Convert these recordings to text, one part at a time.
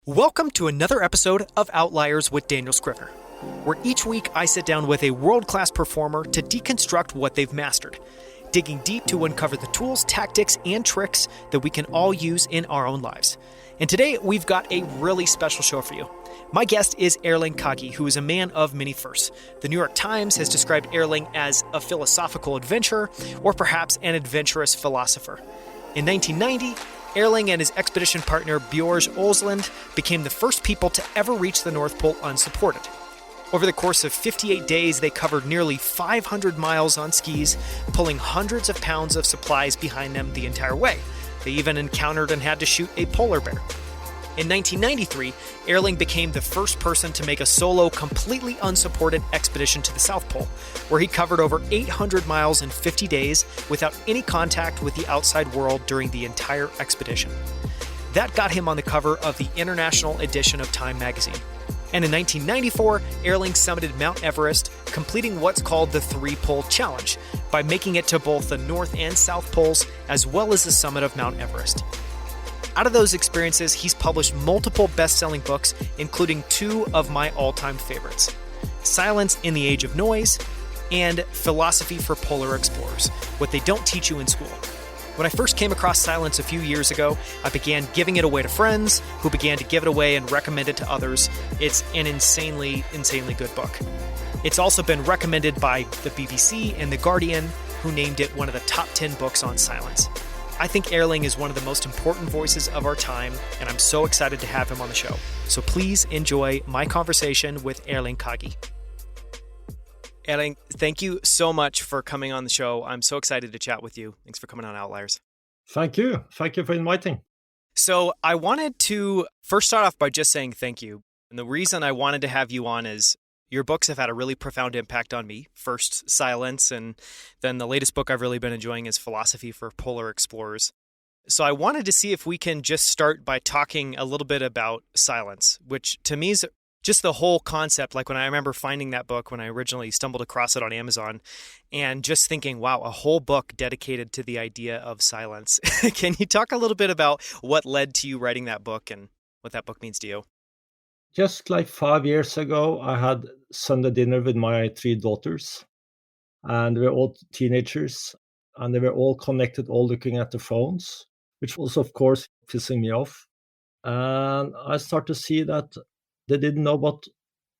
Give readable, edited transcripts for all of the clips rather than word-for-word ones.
Welcome to another episode of Outliers with Daniel Scrivner, where each week I sit down with a world-class performer to deconstruct what they've mastered, digging deep to uncover the tools, tactics, and tricks that we can all use in our own lives. And today we've got a really special show for you. My guest is Erling Kagge, who is a man of many firsts. The New York Times has described Erling as a philosophical adventurer, or perhaps an adventurous philosopher. In 1990, Erling and his expedition partner Bjørge Osland became the first people to ever reach the North Pole unsupported. Over the course of 58 days, they covered nearly 500 miles on skis, pulling hundreds of pounds of supplies behind them the entire way. They even encountered and had to shoot a polar bear. In 1993, Erling became the first person to make a solo, completely unsupported expedition to the South Pole, where he covered over 800 miles in 50 days without any contact with the outside world during the entire expedition. That got him on the cover of the international edition of Time magazine. And in 1994, Erling summited Mount Everest, completing what's called the Three-Pole Challenge, by making it to both the North and South Poles, as well as the summit of Mount Everest. Out of those experiences, he's published multiple best-selling books, including two of my all-time favorites, Silence in the Age of Noise and Philosophy for Polar Explorers, What They Don't Teach You in School. When I first came across Silence a few years ago, I began giving it away to friends, who began to give it away and recommend it to others. It's an insanely good book. It's also been recommended by the BBC and The Guardian, who named it one of the top 10 books on silence. I think Erling is one of the most important voices of our time, and I'm so excited to have him on the show. So please enjoy my conversation with Erling Kagge. Erling, thank you so much for coming on the show. I'm so excited to chat with you. Thanks for coming on Outliers. Thank you. Thank you for inviting. So I wanted to first start off by just saying thank you. And the reason I wanted to have you on is your books have had a really profound impact on me. First, Silence, and then the latest book I've really been enjoying is Philosophy for Polar Explorers. So I wanted to see if we can just start by talking a little bit about silence, which to me is just the whole concept. Like when I remember finding that book, when I originally stumbled across it on Amazon, and just thinking, wow, a whole book dedicated to the idea of silence. Can you talk a little bit about what led to you writing that book and what that book means to you? Just like 5 years ago, I had Sunday dinner with my 3 daughters, and they were all teenagers, and they were all connected, all looking at their phones, which was, of course, pissing me off. And I started to see that they didn't know what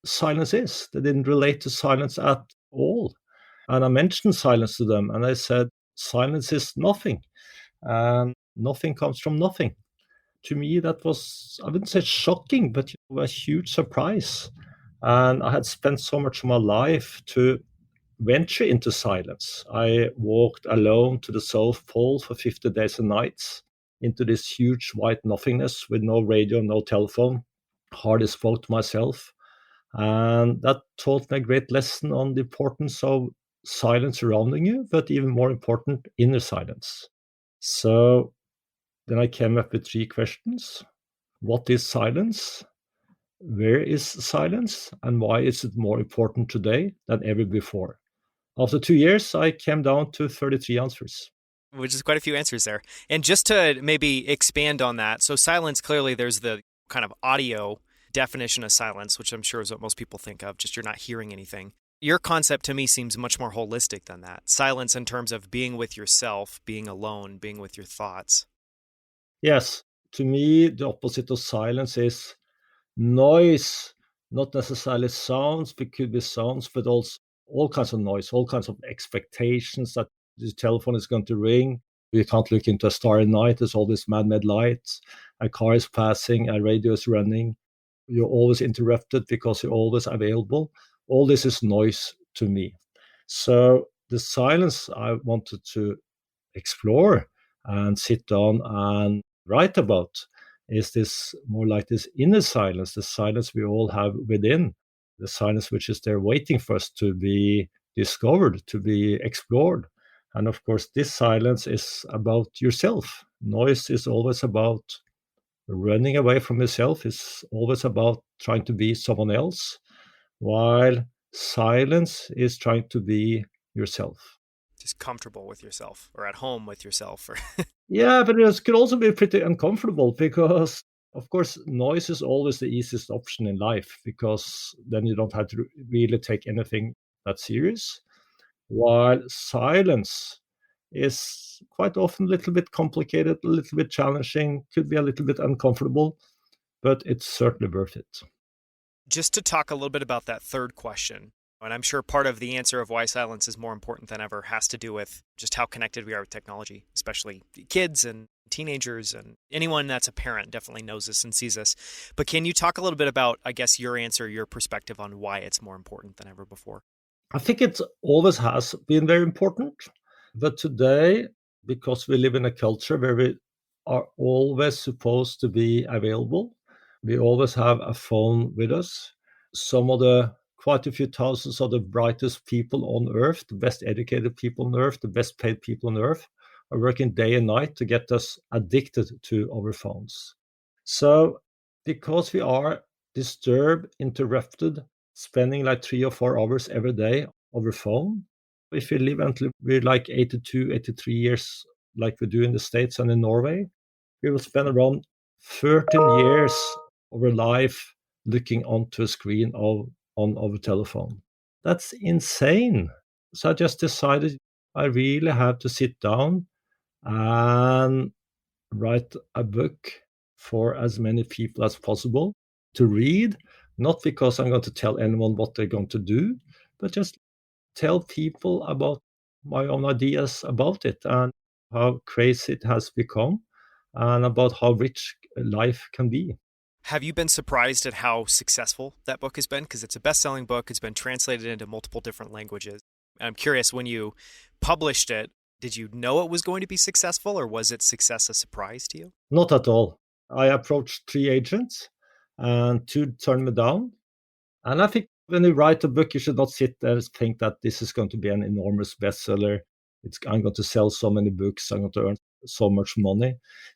silence is. They didn't relate to silence at all. And I mentioned silence to them, and I said, silence is nothing, and nothing comes from nothing. To me, that was, I wouldn't say shocking, but a huge surprise. And I had spent so much of my life to venture into silence. I walked alone to the South Pole for 50 days and nights into this huge white nothingness with no radio, no telephone. Hardly spoke to myself. And that taught me a great lesson on the importance of silence surrounding you, but even more important, inner silence. So then I came up with 3 questions. What is silence? Where is silence? And why is it more important today than ever before? After 2 years, I came down to 33 answers. Which is quite a few answers there. And just to maybe expand on that, so silence, clearly there's the kind of audio definition of silence, which I'm sure is what most people think of, just you're not hearing anything. Your concept to me seems much more holistic than that. Silence in terms of being with yourself, being alone, being with your thoughts. Yes, to me, the opposite of silence is noise, not necessarily sounds, but could be sounds, but also all kinds of noise, all kinds of expectations that the telephone is going to ring. You can't look into a starry night. There's all these man-made lights. A car is passing, a radio is running. You're always interrupted because you're always available. All this is noise to me. So the silence I wanted to explore and sit down and write about is this more like this inner silence, the silence we all have within, the silence which is there waiting for us to be discovered, to be explored. And of course, this silence is about yourself. Noise is always about running away from yourself, is always about trying to be someone else, while silence is trying to be yourself. Just comfortable with yourself or at home with yourself. Yeah, but it could also be pretty uncomfortable because Of course, noise is always the easiest option in life because then you don't have to really take anything that serious. While silence is quite often a little bit complicated, a little bit challenging, could be a little bit uncomfortable, but it's certainly worth it. Just to talk a little bit about that third question, and I'm sure part of the answer of why silence is more important than ever has to do with just how connected we are with technology, especially kids and teenagers, and anyone that's a parent definitely knows this and sees this. But can you talk a little bit about, I guess, your answer, your perspective on why it's more important than ever before? I think it always has been very important, but today, because we live in a culture where we are always supposed to be available, we always have a phone with us. Some of the quite a few thousands of the brightest people on earth, the best educated people on earth, the best paid people on earth, are working day and night to get us addicted to our phones. So, because we are disturbed, interrupted, spending like 3 or 4 hours every day over phone. If we live until we're like 82, 83 years, like we do in the States and in Norway, we will spend around 13 years of our life looking onto a screen on our telephone. That's insane. So I just decided I really have to sit down and write a book for as many people as possible to read, not because I'm going to tell anyone what they're going to do, but just tell people about my own ideas about it and how crazy it has become and about how rich life can be. Have you been surprised at how successful that book has been? Because it's a best-selling book. It's been translated into multiple different languages. I'm curious, when you published it, did you know it was going to be successful, or was its success a surprise to you? Not at all. I approached 3 agents and two turned me down. And I think when you write a book, you should not sit there and think that this is going to be an enormous bestseller. I'm going to sell so many books. I'm going to earn so much money,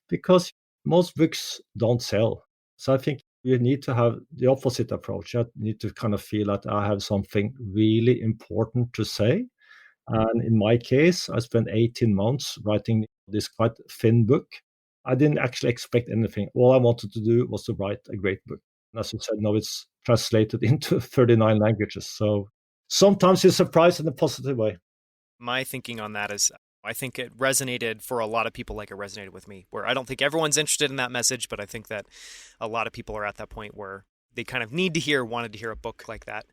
because most books don't sell. So I think you need to have the opposite approach. You need to kind of feel that I have something really important to say. And in my case, I spent 18 months writing this quite thin book. I didn't actually expect anything. All I wanted to do was to write a great book. And as you said, now it's translated into 39 languages. So sometimes you're surprised in a positive way. My thinking on that is, I think it resonated for a lot of people like it resonated with me, where I don't think everyone's interested in that message, but I think that a lot of people are at that point where they kind of wanted to hear a book like that.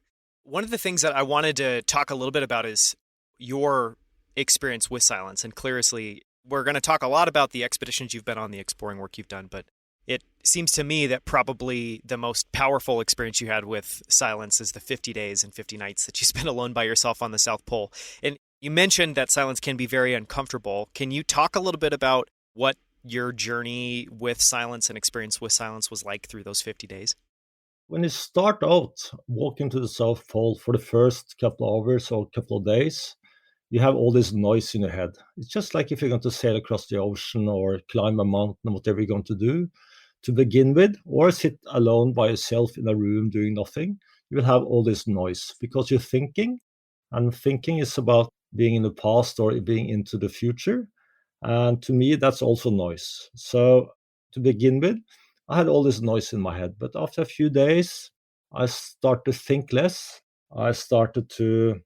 One of the things that I wanted to talk a little bit about is your experience with silence. And clearly, we're going to talk a lot about the expeditions you've been on, the exploring work you've done, but it seems to me that probably the most powerful experience you had with silence is the 50 days and 50 nights that you spent alone by yourself on the South Pole. And you mentioned that silence can be very uncomfortable. Can you talk a little bit about what your journey with silence and experience with silence was like through those 50 days? When you start out walking to the South Pole for the first couple of hours or couple of days, you have all this noise in your head. It's just like if you're going to sail across the ocean or climb a mountain, whatever you're going to do to begin with, or sit alone by yourself in a room doing nothing. You will have all this noise because you're thinking, and thinking is about being in the past or being into the future. And to me, that's also noise. So to begin with, I had all this noise in my head. But after a few days, I started to think less. I started to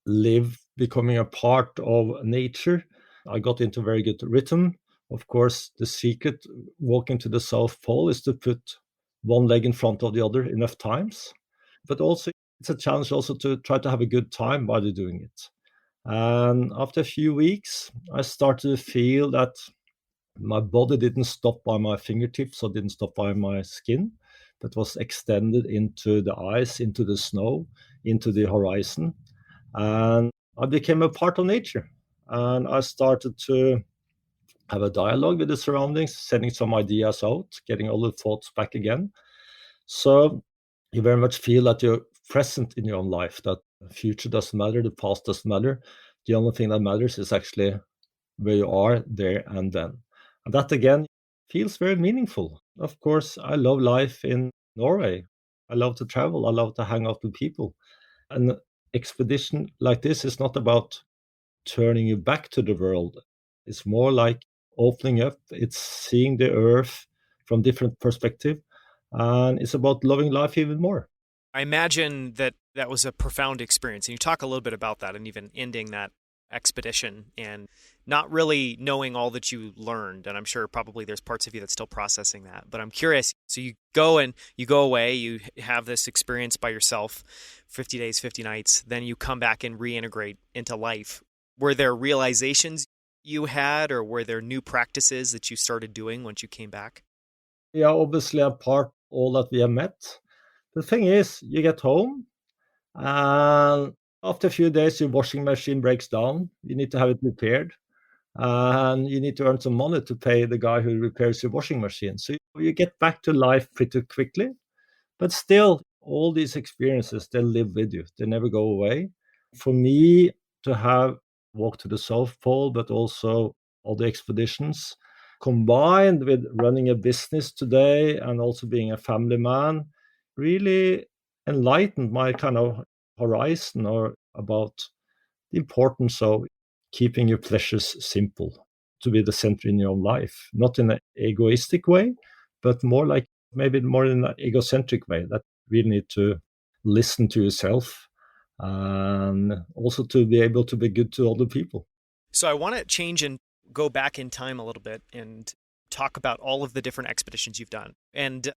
live, becoming a part of nature. I got into very good rhythm. Of course, the secret walking to the South Pole is to put one leg in front of the other enough times. But also, it's a challenge also to try to have a good time while you're doing it. And after a few weeks, I started to feel that my body didn't stop by my fingertips or didn't stop by my skin, but was extended into the ice, into the snow, into the horizon. And I became a part of nature. And I started to have a dialogue with the surroundings, sending some ideas out, getting all the thoughts back again. So you very much feel that you're present in your own life, that the future doesn't matter, the past doesn't matter. The only thing that matters is actually where you are there and then. And that again feels very meaningful. Of course, I love life in Norway. I love to travel. I love to hang out with people. An expedition like this is not about turning you back to the world. It's more like opening up. It's seeing the earth from different perspective. And it's about loving life even more. I imagine that that was a profound experience. And you talk a little bit about that and even ending that expedition and not really knowing all that you learned. And I'm sure probably there's parts of you that's still processing that. But I'm curious. So you go and you go away, you have this experience by yourself, 50 days, 50 nights. Then you come back and reintegrate into life. Were there realizations you had, or were there new practices that you started doing once you came back? Yeah, obviously apart all that we have met. The thing is, you get home and after a few days your washing machine breaks down. You need to have it repaired. And you need to earn some money to pay the guy who repairs your washing machine. So you get back to life pretty quickly. But still, all these experiences, they live with you. They never go away. For me to have walked to the South Pole, but also all the expeditions, combined with running a business today and also being a family man, really enlightened my kind of horizon or about the importance of keeping your pleasures simple, to be the center in your own life, not in an egoistic way, but more like maybe more in an egocentric way, that we need to listen to yourself and also to be able to be good to other people. So I want to change and go back in time a little bit and talk about all of the different expeditions you've done. And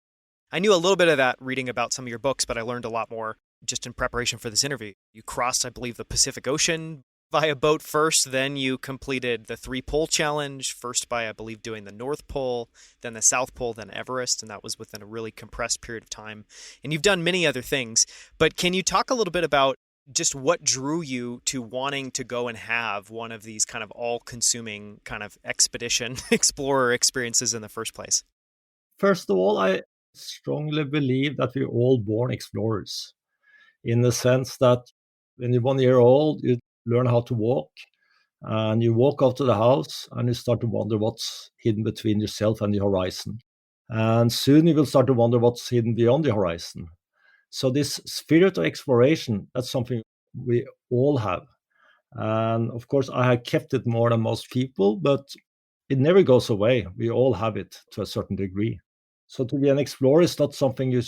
I knew a little bit of that reading about some of your books, but I learned a lot more just in preparation for this interview. You crossed, I believe, the Pacific Ocean via boat first, then you completed the 3-Pole Challenge, first by, I believe, doing the North Pole, then the South Pole, then Everest, and that was within a really compressed period of time. And you've done many other things, but can you talk a little bit about just what drew you to wanting to go and have one of these kind of all-consuming kind of expedition explorer experiences in the first place? First of all, I strongly believe that we're all born explorers, in the sense that when you're 1 year old, you learn how to walk, and you walk out to the house and you start to wonder what's hidden between yourself and the horizon. And soon you will start to wonder what's hidden beyond the horizon. So this spirit of exploration, that's something we all have. And of course, I have kept it more than most people, but it never goes away. We all have it to a certain degree. So to be an explorer is not something you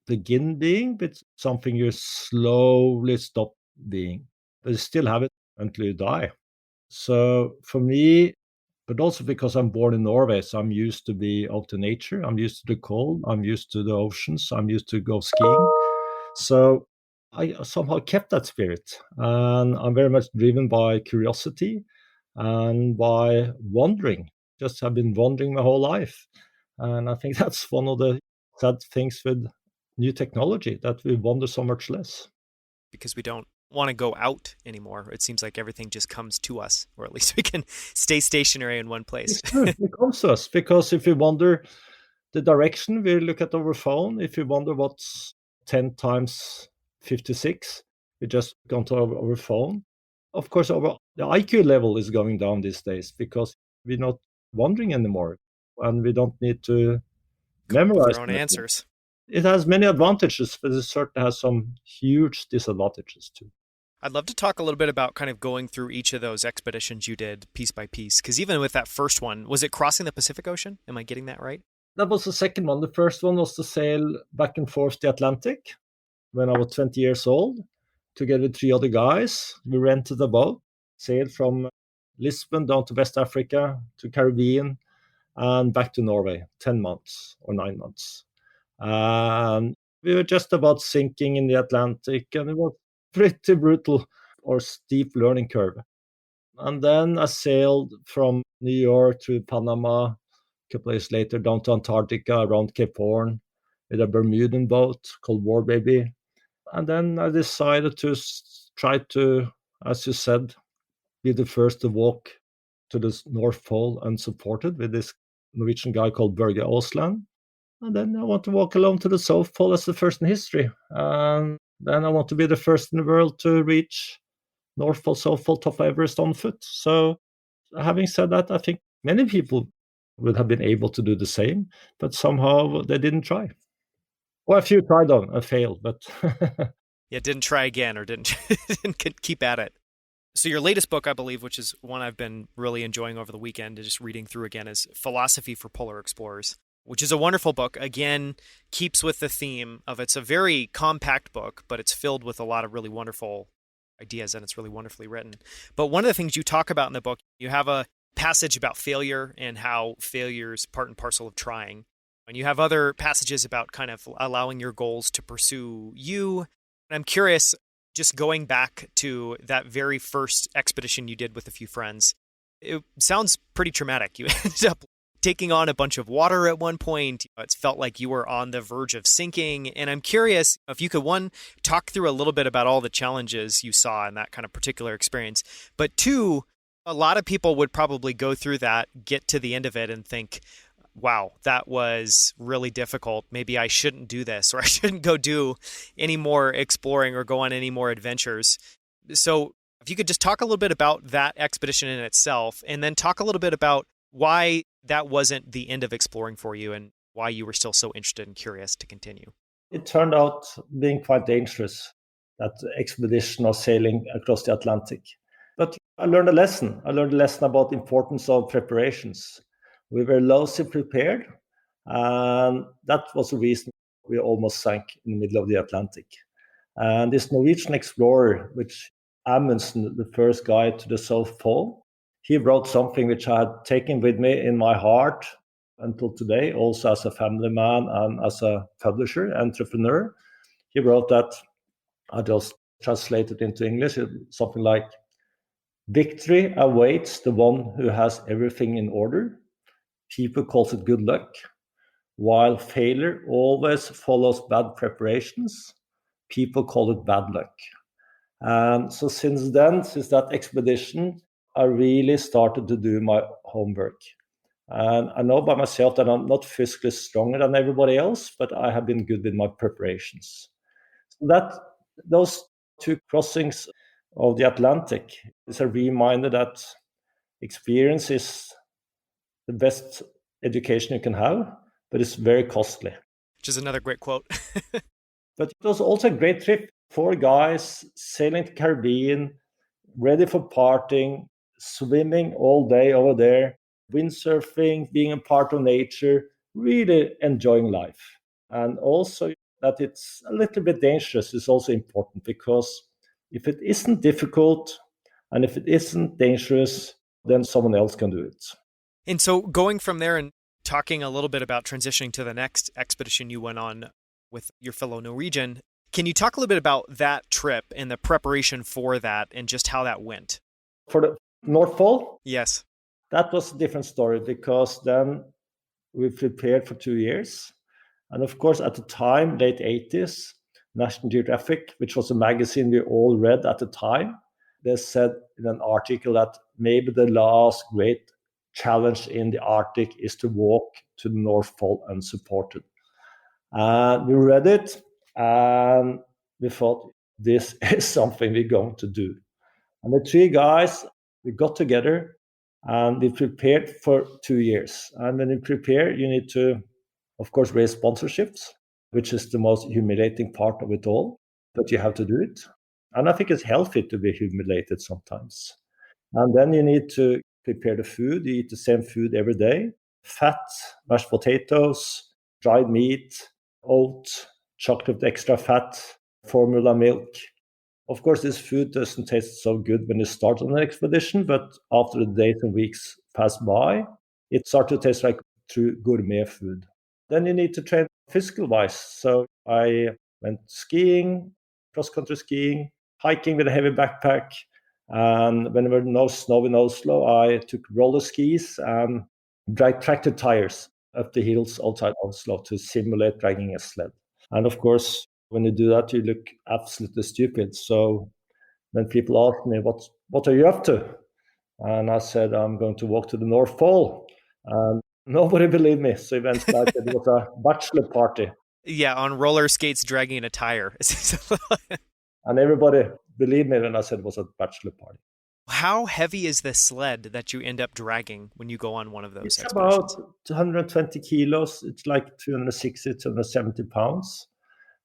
begin being, but something you slowly stop being. But you still have it until you die. So for me, but also because I'm born in Norway, so I'm used to be out in nature. I'm used to the cold. I'm used to the oceans. I'm used to go skiing. So I somehow kept that spirit, and I'm very much driven by curiosity and by wandering. Just have been wandering my whole life, and I think that's one of the sad things with new technology, that we wander so much less. Because we don't want to go out anymore. It seems like everything just comes to us, or at least we can stay stationary in one place. It's true. It comes to us because if we wonder the direction, we look at our phone. If we wonder what's 10 times 56, we just go to our phone. Of course, the IQ level is going down these days because we're not wondering anymore, and we don't need to Come up with memorize our own anything. answers. It has many advantages, but it certainly has some huge disadvantages too. I'd love to talk a little bit about kind of going through each of those expeditions you did piece by piece. Because even with that first one, was it crossing the Pacific Ocean? Am I getting that right? That was the second one. The first one was to sail back and forth the Atlantic when I was 20 years old, together with 3 other guys. We rented a boat, sailed from Lisbon down to West Africa, to Caribbean, and back to Norway, 10 months or 9 months. And we were just about sinking in the Atlantic, and it was pretty brutal or steep learning curve. And then I sailed from New York to Panama, a couple of days later down to Antarctica, around Cape Horn, with a Bermudan boat called War Baby. And then I decided to try to, as you said, be the first to walk to the North Pole unsupported with this Norwegian guy called Børge Aasland. And then I want to walk alone to the South Pole as the first in history. And then I want to be the first in the world to reach North Pole, South Pole, top of Everest on foot. So having said that, I think many people would have been able to do the same, but somehow they didn't try. Well, a few tried on and failed, but Yeah, didn't try again or didn't keep at it. So your latest book, I believe, which is one I've been really enjoying over the weekend, just reading through again, is Philosophy for Polar Explorers. which is a wonderful book. Again, keeps with the theme of it's a very compact book, but it's filled with a lot of really wonderful ideas and it's really wonderfully written. But one of the things you talk about in the book, you have a passage about failure and how failure is part and parcel of trying. And you have other passages about kind of allowing your goals to pursue you. And I'm curious, just going back to that very first expedition you did with a few friends, it sounds pretty traumatic. You ended up taking on a bunch of water at one point. It felt like you were on the verge of sinking. And I'm curious if you could, one, talk through a little bit about all the challenges you saw in that kind of particular experience. But two, a lot of people would probably go through that, get to the end of it and think, wow, that was really difficult. Maybe I shouldn't do this, or I shouldn't go do any more exploring or go on any more adventures. So if you could just talk a little bit about that expedition in itself, and then talk a little bit about why that wasn't the end of exploring for you and why you were still so interested and curious to continue. It turned out being quite dangerous, that expedition of sailing across the Atlantic. But I learned a lesson. I learned a lesson about the importance of preparations. We were loosely prepared, and that was the reason we almost sank in the middle of the Atlantic. And this Norwegian explorer, which Amundsen, the first guy to the South Pole, he wrote something which I had taken with me in my heart until today, also as a family man and as a publisher, entrepreneur. He wrote that, I just translated into English, something like, victory awaits the one who has everything in order. People calls it good luck, while failure always follows bad preparations. People call it bad luck. And so since then, since that expedition, I really started to do my homework. And I know by myself that I'm not physically stronger than everybody else, but I have been good with my preparations. So that those two crossings of the Atlantic is a reminder that experience is the best education you can have, but it's very costly. Which is another great quote. But it was also a great trip. 4 guys sailing the Caribbean, ready for partying, swimming all day over there, windsurfing, being a part of nature, really enjoying life. And also that it's a little bit dangerous is also important, because if it isn't difficult and if it isn't dangerous, then someone else can do it. And so going from there and talking a little bit about transitioning to the next expedition you went on with your fellow Norwegian, can you talk a little bit about that trip and the preparation for that and just how that went? For the North Pole? Yes. That was a different story, because then we prepared for 2 years. And of course, at the time, late 80s, National Geographic, which was a magazine we all read at the time, they said in an article that maybe the last great challenge in the Arctic is to walk to the North Pole unsupported. And we read it and we thought, this is something we're going to do. And the 3 guys, we got together and we prepared for 2 years. And when you prepare, you need to, of course, raise sponsorships, which is the most humiliating part of it all, but you have to do it. And I think it's healthy to be humiliated sometimes. And then you need to prepare the food. You eat the same food every day: fat, mashed potatoes, dried meat, oat, chocolate with extra fat, formula milk. Of course, this food doesn't taste so good when you start on an expedition, but after the days and weeks pass by, it starts to taste like true gourmet food. Then you need to train physical-wise. So I went skiing, cross-country skiing, hiking with a heavy backpack. And when there was no snow in Oslo, I took roller skis and dragged tractor tires up the hills outside Oslo to simulate dragging a sled. And of course, when you do that, you look absolutely stupid. So when people ask me, what are you up to? And I said, I'm going to walk to the North Pole. And nobody believed me. So eventually I said it was a bachelor party. Yeah, on roller skates dragging a tire. And everybody believed me when I said it was a bachelor party. How heavy is the sled that you end up dragging when you go on one of those It's expeditions? about 220 kilos. It's like 260, 270 pounds.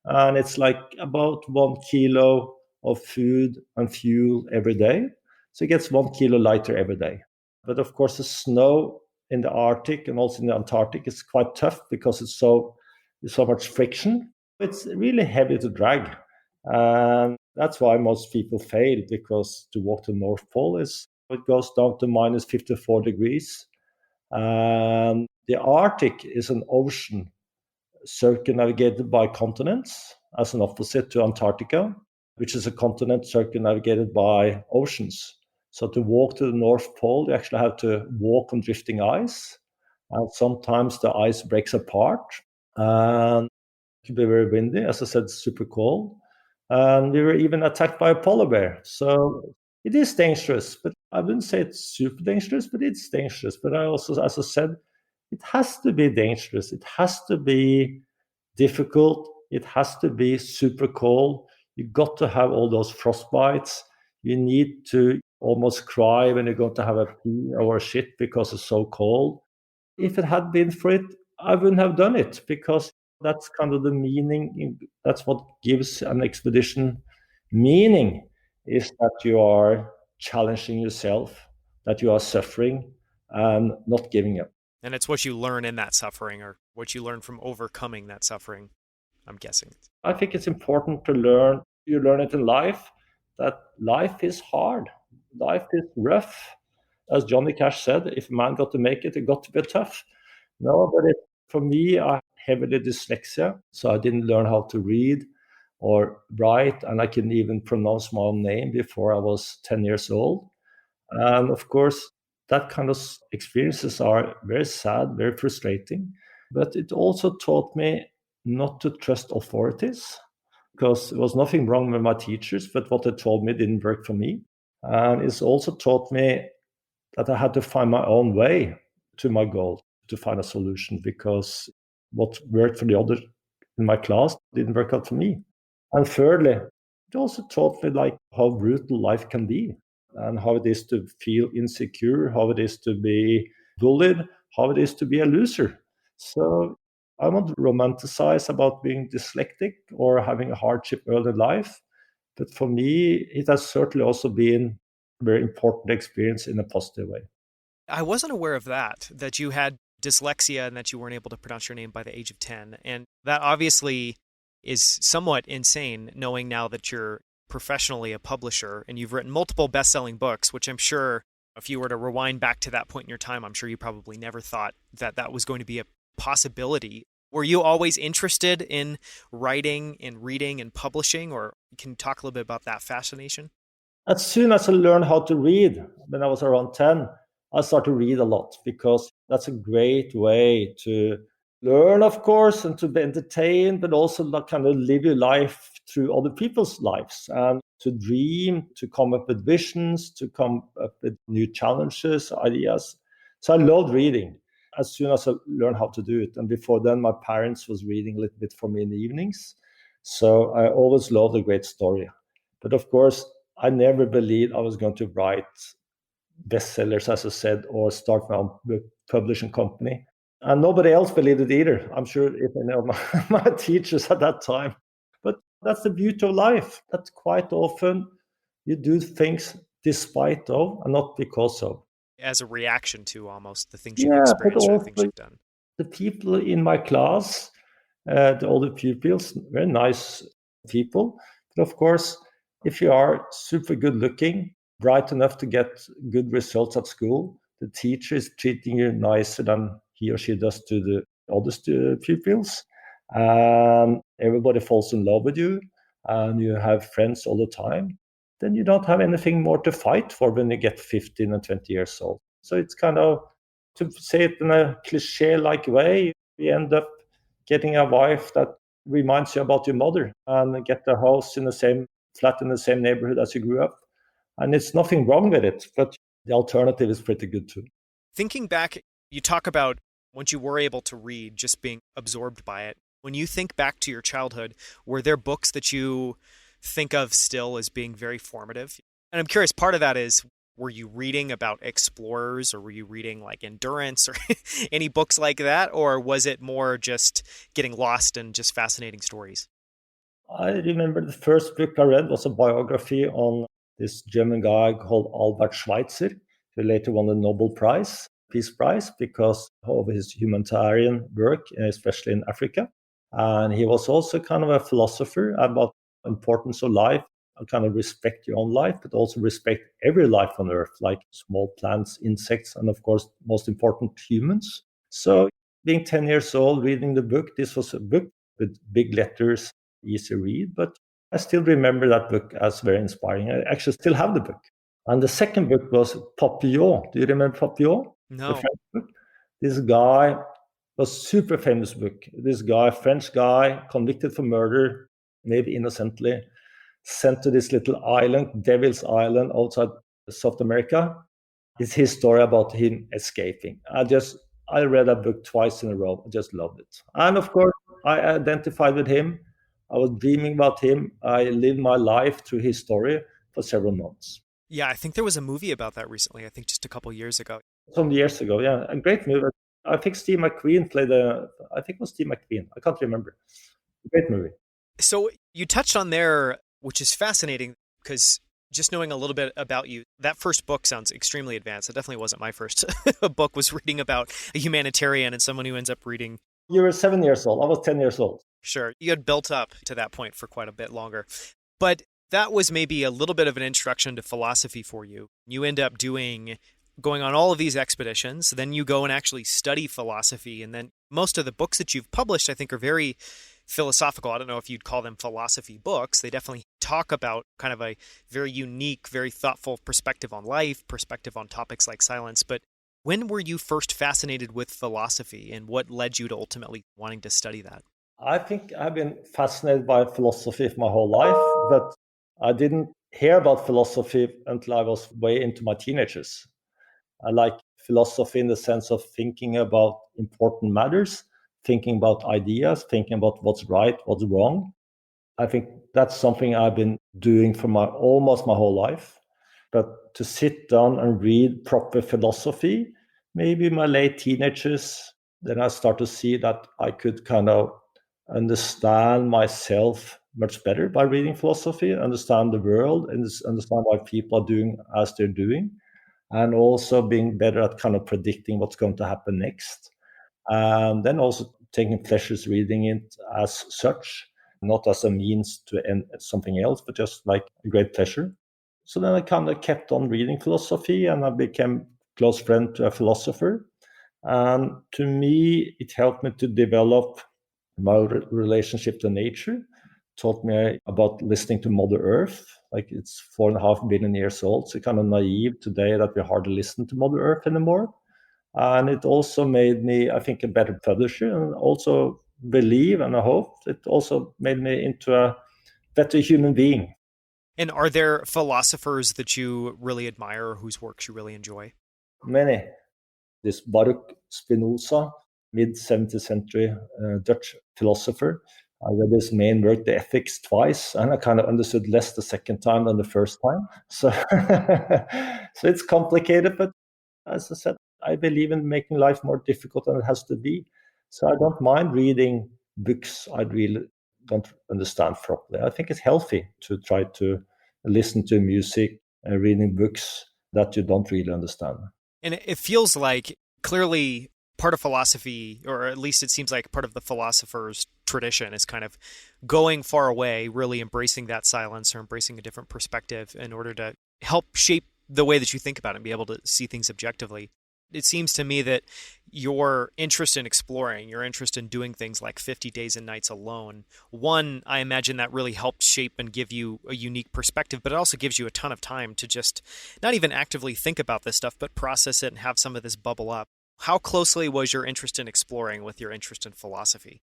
And it's like about 1 kilo of food and fuel every day. So it gets 1 kilo lighter every day. But of course, the snow in the Arctic and also in the Antarctic is quite tough because there's so much friction. It's really heavy to drag. And that's why most people fail, because to walk to the North Pole it goes down to minus 54 degrees. And the Arctic is an ocean circumnavigated by continents, as an opposite to Antarctica, which is a continent circumnavigated by oceans. So to walk to the North Pole, you actually have to walk on drifting ice. And sometimes the ice breaks apart. And it can be very windy. As I said, super cold. And we were even attacked by a polar bear. So it is dangerous, but I wouldn't say it's super dangerous, but it's dangerous. But I also, as I said, it has to be dangerous. It has to be difficult. It has to be super cold. You got to have all those frostbites. You need to almost cry when you're going to have a pee or a shit because it's so cold. If it had been for it, I wouldn't have done it, because that's kind of the meaning. That's what gives an expedition meaning, is that you are challenging yourself, that you are suffering and not giving up. And it's what you learn in that suffering, or what you learn from overcoming that suffering, I'm guessing. I think it's important to learn. You learn it in life, that life is hard. Life is rough. As Johnny Cash said, if a man got to make it, it got to be tough. No, but for me, I heavily dyslexia, so I didn't learn how to read or write, and I couldn't even pronounce my own name before I was 10 years old. And of course, that kind of experiences are very sad, very frustrating. But it also taught me not to trust authorities, because there was nothing wrong with my teachers, but what they told me didn't work for me. And it's also taught me that I had to find my own way to my goal, to find a solution, because what worked for the other in my class didn't work out for me. And thirdly, it also taught me like how brutal life can be, and how it is to feel insecure, how it is to be bullied, how it is to be a loser. So I won't romanticize about being dyslexic or having a hardship early in life. But for me, it has certainly also been a very important experience in a positive way. I wasn't aware of that you had dyslexia and that you weren't able to pronounce your name by the age of 10. And that obviously is somewhat insane, knowing now that you're professionally a publisher and you've written multiple best-selling books, which I'm sure if you were to rewind back to that point in your time, I'm sure you probably never thought that that was going to be a possibility. Were you always interested in writing and reading and publishing, or can you talk a little bit about that fascination? As soon as I learned how to read, when I was around 10, I started to read a lot, because that's a great way to learn, of course, and to be entertained, but also like kind of live your life through other people's lives, and to dream, to come up with visions, to come up with new challenges, ideas. So I loved reading as soon as I learned how to do it. And before then, my parents was reading a little bit for me in the evenings. So I always loved a great story. But of course, I never believed I was going to write bestsellers, as I said, or start my own book publishing company. And nobody else believed it either. I'm sure if I know my teachers at that time. But that's the beauty of life. That quite often you do things despite of and not because of. As a reaction to almost the things you've Yeah, but experienced or the things also you've done. the people in my class, the older pupils, very nice people. But of course, if you are super good looking, bright enough to get good results at school, the teacher is treating you nicer than he or she does to the other pupils. And everybody falls in love with you, and you have friends all the time. Then you don't have anything more to fight for when you get 15 and 20 years old. So it's kind of, to say it in a cliche-like way, you end up getting a wife that reminds you about your mother, and get a house in the same flat in the same neighborhood as you grew up. And it's nothing wrong with it, but the alternative is pretty good too. Thinking back, you talk about once you were able to read, just being absorbed by it. When you think back to your childhood, were there books that you think of still as being very formative? And I'm curious, part of that is, were you reading about explorers, or were you reading like endurance or any books like that? Or was it more just getting lost in just fascinating stories? I remember the first book I read was a biography on this German guy called Albert Schweitzer, who later won the Nobel Prize. Peace Prize because of his humanitarian work, especially in Africa. And he was also kind of a philosopher about importance of life, and kind of respect your own life, but also respect every life on earth, like small plants, insects, and of course, most important, humans. So being 10 years old, reading the book, this was a book with big letters, easy read, but I still remember that book as very inspiring. I actually still have the book. And the second book was Papillon. Do you remember Papillon? The No. French book? This guy was super famous book. This guy, French guy, convicted for murder, maybe innocently, sent to this little island, Devil's Island, outside South America. It's his story about him escaping. I read that book twice in a row. I just loved it. And of course, I identified with him. I was dreaming about him. I lived my life through his story for several months. Yeah, I think there was a movie about that recently. I think just a couple years ago. Some years ago, yeah, a great movie. I think Steve McQueen played I think it was Steve McQueen. I can't remember. Great movie. So you touched on there, which is fascinating because just knowing a little bit about you, that first book sounds extremely advanced. It definitely wasn't my first book, was reading about a humanitarian and someone who ends up reading. You were 7 years old. I was 10 years old. Sure, you had built up to that point for quite a bit longer. But that was maybe a little bit of an introduction to philosophy for you. You end up going on all of these expeditions, then you go and actually study philosophy, and then most of the books that you've published, I think, are very philosophical. I don't know if you'd call them philosophy books. They definitely talk about kind of a very unique, very thoughtful perspective on life, perspective on topics like silence. But when were you first fascinated with philosophy, and what led you to ultimately wanting to study that? I think I've been fascinated by philosophy for my whole life, but I didn't hear about philosophy until I was way into my teenagers. I like philosophy in the sense of thinking about important matters, thinking about ideas, thinking about what's right, what's wrong. I think that's something I've been doing for almost my whole life. But to sit down and read proper philosophy, maybe in my late teenagers, then I start to see that I could kind of understand myself much better by reading philosophy, understand the world, and understand why people are doing as they're doing, and also being better at kind of predicting what's going to happen next. And then also taking pleasures reading it as such, not as a means to end something else, but just like a great pleasure. So then I kind of kept on reading philosophy, and I became close friend to a philosopher. And to me, it helped me to develop my relationship to nature, taught me about listening to Mother Earth. Like, it's 4.5 billion years old, so kind of naive today that we hardly listen to Mother Earth anymore. And it also made me, I think, a better publisher, and also believe, and I hope it also made me into a better human being. And are there philosophers that you really admire or whose works you really enjoy? Many. This Baruch Spinoza, mid-17th century Dutch philosopher. I read his main work, The Ethics, twice, and I kind of understood less the second time than the first time. So, so it's complicated, but as I said, I believe in making life more difficult than it has to be. So I don't mind reading books I really don't understand properly. I think it's healthy to try to listen to music and reading books that you don't really understand. And it feels like clearly part of philosophy, or at least it seems like part of the philosopher's tradition, is kind of going far away, really embracing that silence or embracing a different perspective in order to help shape the way that you think about it and be able to see things objectively. It seems to me that your interest in exploring, your interest in doing things like 50 days and nights alone, one, I imagine that really helped shape and give you a unique perspective, but it also gives you a ton of time to just not even actively think about this stuff, but process it and have some of this bubble up. How closely was your interest in exploring with your interest in philosophy?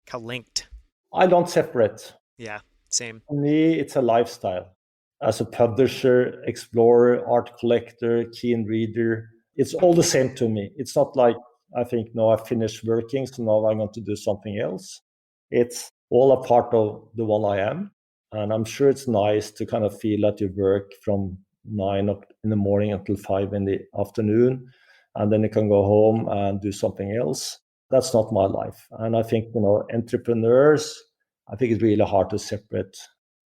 How linked? I don't separate. Yeah, same. For me, it's a lifestyle. As a publisher, explorer, art collector, keen reader, it's all the same to me. It's not like I think, no, I finished working, so now I'm going to do something else. It's all a part of the one I am. And I'm sure it's nice to kind of feel that you work from 9 in the morning until 5 in the afternoon, and then you can go home and do something else. That's not my life. And I think, entrepreneurs, I think it's really hard to separate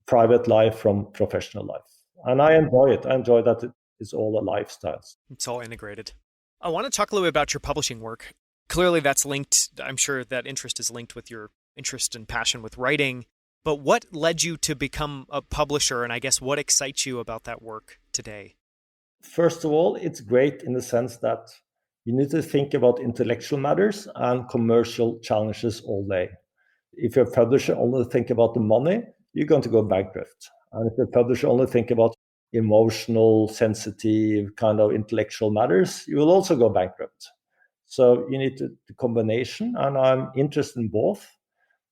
private life from professional life. And I enjoy it. I enjoy that it's all a lifestyle. It's all integrated. I want to talk a little bit about your publishing work. Clearly, that's linked, I'm sure that interest is linked with your interest and passion with writing. But what led you to become a publisher? And I guess what excites you about that work today? First of all, it's great in the sense that you need to think about intellectual matters and commercial challenges all day. If your publisher only think about the money, you're going to go bankrupt. And if your publisher only think about emotional, sensitive, kind of intellectual matters, you will also go bankrupt. So you need the combination, and I'm interested in both.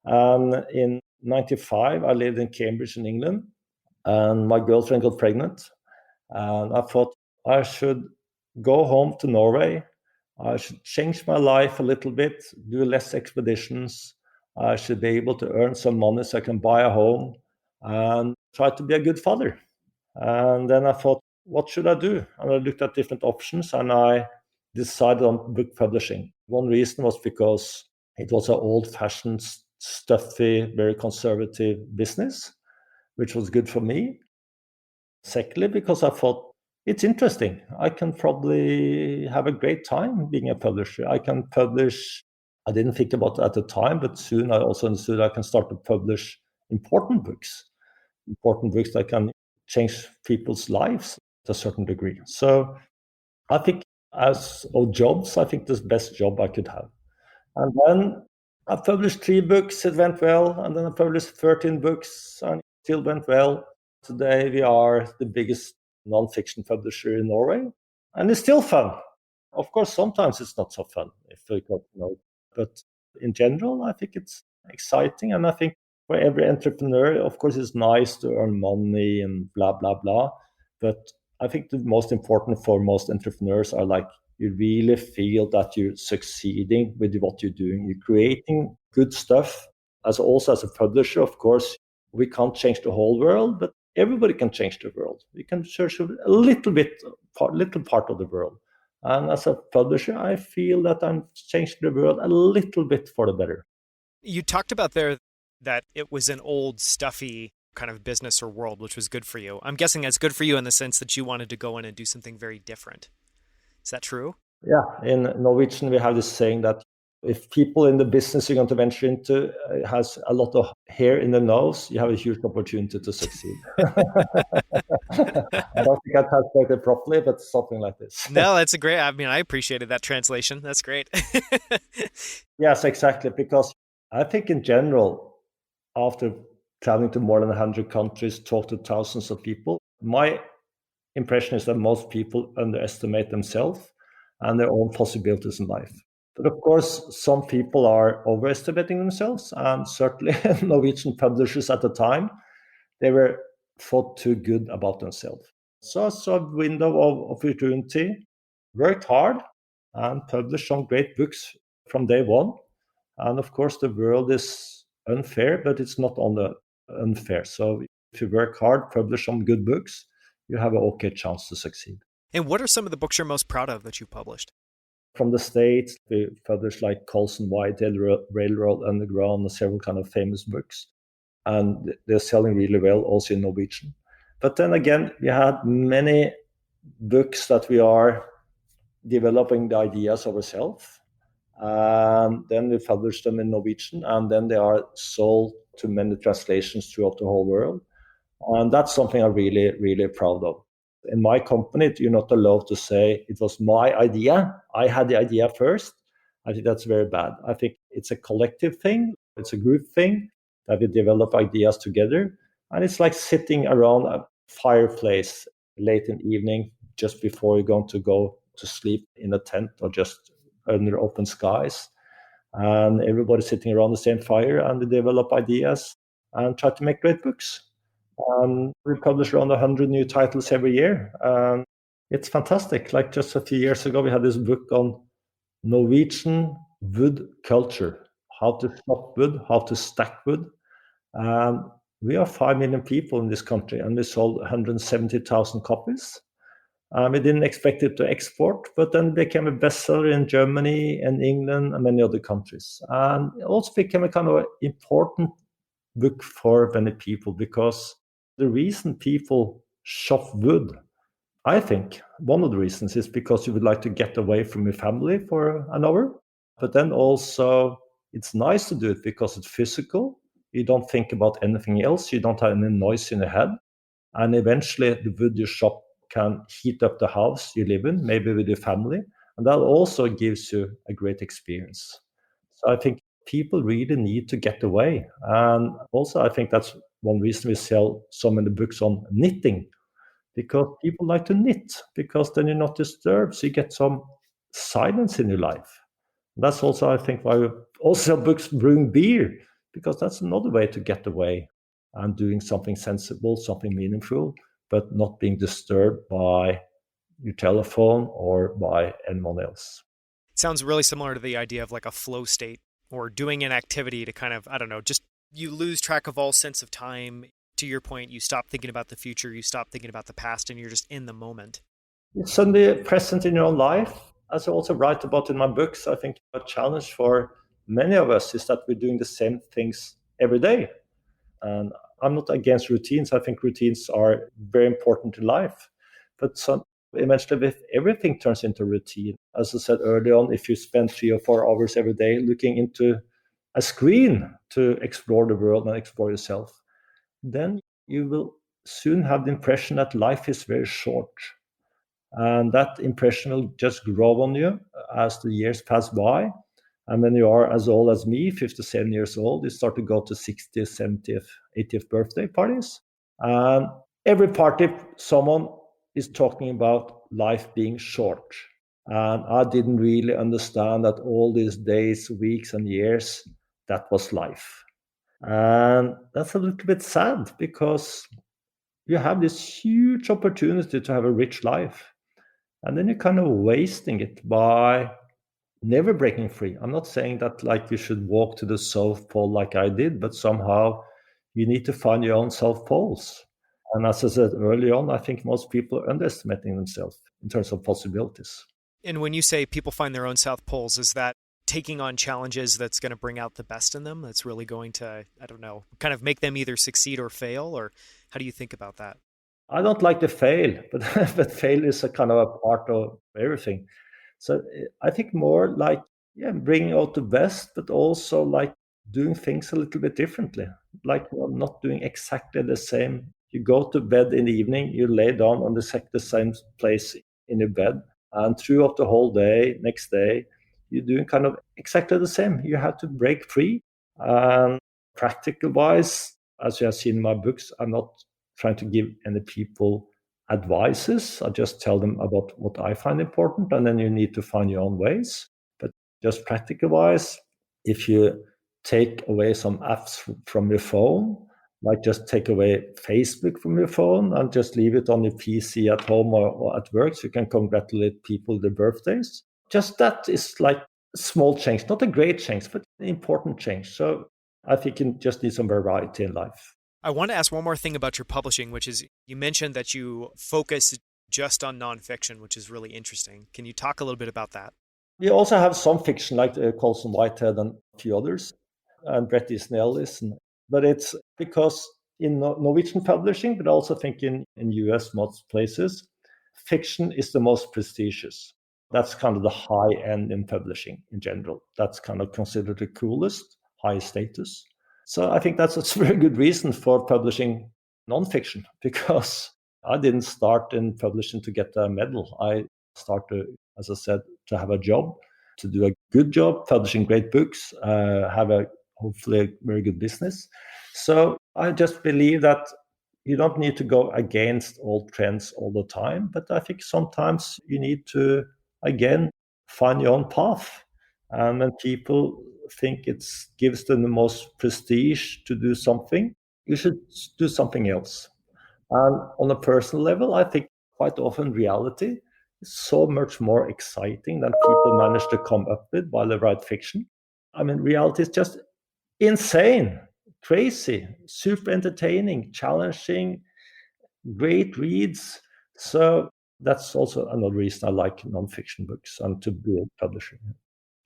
And in 95, I lived in Cambridge in England, and my girlfriend got pregnant. And I thought I should go home to Norway. I should change my life a little bit, do less expeditions. I should be able to earn some money so I can buy a home and try to be a good father. And then I thought, what should I do? And I looked at different options and I decided on book publishing. One reason was because it was an old fashioned, stuffy, very conservative business, which was good for me. Secondly, because I thought it's interesting. I can probably have a great time being a publisher. I can publish, I didn't think about it at the time, but soon I also understood I can start to publish important books that can change people's lives to a certain degree. So I think as of jobs, I think this is the best job I could have. And then I published 3 books, it went well. And then I published 13 books and it still went well. Today we are the biggest non-fiction publisher in Norway. And it's still fun. Of course, sometimes it's not so fun if we got but in general, I think it's exciting. And I think for every entrepreneur, of course, it's nice to earn money and blah, blah, blah. But I think the most important for most entrepreneurs are like you really feel that you're succeeding with what you're doing. You're creating good stuff. As also as a publisher, of course, we can't change the whole world, but everybody can change the world. We can search a little part of the world. And as a publisher, I feel that I'm changing the world a little bit for the better. You talked about there that it was an old, stuffy kind of business or world, which was good for you. I'm guessing it's good for you in the sense that you wanted to go in and do something very different. Is that true? Yeah, in Norwegian, we have this saying that if people in the business you're going to venture into has a lot of hair in the nose, you have a huge opportunity to succeed. I don't think I translated properly, but something like this. No, that's a great, I mean, I appreciated that translation. That's great. Yes, exactly. Because I think in general, after traveling to more than 100 countries, talk to thousands of people, my impression is that most people underestimate themselves and their own possibilities in life. But of course, some people are overestimating themselves, and certainly Norwegian publishers at the time, they were thought too good about themselves. So I saw a window of opportunity, worked hard, and published some great books from day one. And of course, the world is unfair, but it's not only unfair. So if you work hard, publish some good books, you have an okay chance to succeed. And what are some of the books you're most proud of that you published? From the States, we published like Colson Whitetail, Railroad Underground, and several kind of famous books. And they're selling really well also in Norwegian. But then again, we had many books that we are developing the ideas ourselves. And then we publish them in Norwegian, and then they are sold to many translations throughout the whole world. And that's something I'm really, really proud of. In my company, you're not allowed to say it was my idea. I had the idea first. I think that's very bad. I think it's a collective thing. It's a group thing that we develop ideas together. And it's like sitting around a fireplace late in the evening, just before you're going to go to sleep in a tent or just under open skies. And everybody sitting around the same fire, and we develop ideas and try to make great books. We publish around 100 new titles every year. It's fantastic. Like just a few years ago, we had this book on Norwegian wood culture, how to chop wood, how to stack wood. We are 5 million people in this country, and we sold 170,000 copies. We didn't expect it to export, but then it became a bestseller in Germany and England and many other countries. And it also became a kind of important book for many people, because the reason people chop wood, I think, One of the reasons is because you would like to get away from your family for an hour. But then also, it's nice to do it because it's physical. You don't think about anything else. You don't have any noise in your head. And eventually, the wood you chop can heat up the house you live in, maybe with your family. And that also gives you a great experience. So I think people really need to get away. And also, I think that's one reason we sell so many books on knitting, because people like to knit, because then you're not disturbed. So you get some silence in your life. That's also, I think, why we also sell books brewing beer, because that's another way to get away and doing something sensible, something meaningful, but not being disturbed by your telephone or by anyone else. It sounds really similar to the idea of like a flow state or doing an activity to kind of, I don't know, just you lose track of all sense of time. To your point, you stop thinking about the future, you stop thinking about the past, and you're just in the moment. It's suddenly present in your own life. As I also write about in my books, I think a challenge for many of us is that we're doing the same things every day. And I'm not against routines. I think routines are very important in life. But eventually, if everything turns into routine, as I said early on, if you spend 3 or 4 hours every day looking into a screen to explore the world and explore yourself, then you will soon have the impression that life is very short. And that impression will just grow on you as the years pass by. And when you are as old as me, 57 years old, you start to go to 60th, 70th, 80th birthday parties. And every party, someone is talking about life being short. And I didn't really understand that all these days, weeks, and years, that was life. And that's a little bit sad, because you have this huge opportunity to have a rich life. And then you're kind of wasting it by never breaking free. I'm not saying that like you should walk to the South Pole like I did, but somehow you need to find your own South Poles. And as I said early on, I think most people are underestimating themselves in terms of possibilities. And when you say people find their own South Poles, is that taking on challenges that's going to bring out the best in them? That's really going to, I don't know, kind of make them either succeed or fail? Or how do you think about that? I don't like to fail, but but fail is a kind of a part of everything. So I think more like, yeah, bringing out the best, but also like doing things a little bit differently. Like not doing exactly the same. You go to bed in the evening, you lay down on the same place in your bed, and throughout the whole day, next day, you're doing kind of exactly the same. You have to break free. And practical wise, as you have seen in my books, I'm not trying to give any people advices. I just tell them about what I find important, and then you need to find your own ways. But just practical wise, if you take away some apps from your phone, like just take away Facebook from your phone and just leave it on your PC at home or at work, so you can congratulate people their birthdays. Just that is like a small change, not a great change, but an important change. So I think you just need some variety in life. I want to ask one more thing about your publishing, which is you mentioned that you focus just on nonfiction, which is really interesting. Can you talk a little bit about that? We also have some fiction like Colson Whitehead and a few others, and Bret Easton Ellis. But it's because in Norwegian publishing, but I also think in US, most places, fiction is the most prestigious. That's kind of the high end in publishing in general. That's kind of considered the coolest, highest status. So I think that's a very good reason for publishing nonfiction, because I didn't start in publishing to get a medal. I started, as I said, to have a job, to do a good job, publishing great books, have a hopefully a very good business. So I just believe that you don't need to go against all trends all the time, but I think sometimes you need to, again, find your own path. And when people think it gives them the most prestige to do something, you should do something else. And on a personal level, I think quite often reality is so much more exciting than people manage to come up with while they write fiction. I mean, reality is just insane, crazy, super entertaining, challenging, great reads. So that's also another reason I like nonfiction books and to be a publisher.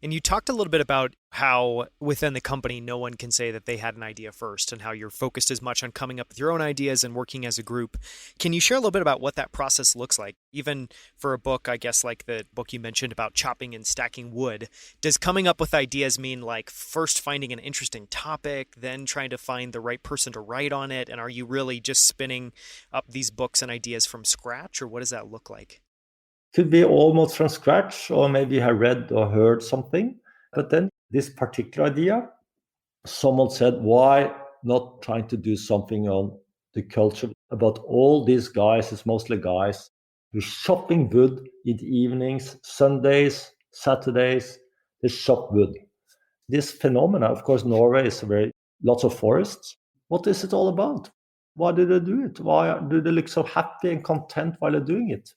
And you talked a little bit about how within the company, no one can say that they had an idea first and how you're focused as much on coming up with your own ideas and working as a group. Can you share a little bit about what that process looks like? Even for a book, I guess, like the book you mentioned about chopping and stacking wood, does coming up with ideas mean like first finding an interesting topic, then trying to find the right person to write on it? And are you really just spinning up these books and ideas from scratch, or what does that look like? Could be almost from scratch, or maybe you have read or heard something. But then this particular idea, someone said, why not trying to do something on the culture about all these guys, it's mostly guys, who shopping wood in the evenings, Sundays, Saturdays, they shop wood. This phenomena, of course, Norway is very lots of forests. What is it all about? Why do they do it? Why do they look so happy and content while they're doing it?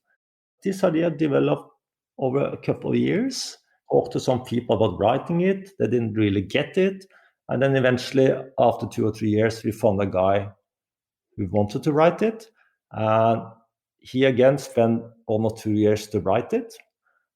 This idea developed over a couple of years. Talked to some people about writing it. They didn't really get it. And then eventually, after 2 or 3 years, we found a guy who wanted to write it. And he again spent almost 2 years to write it.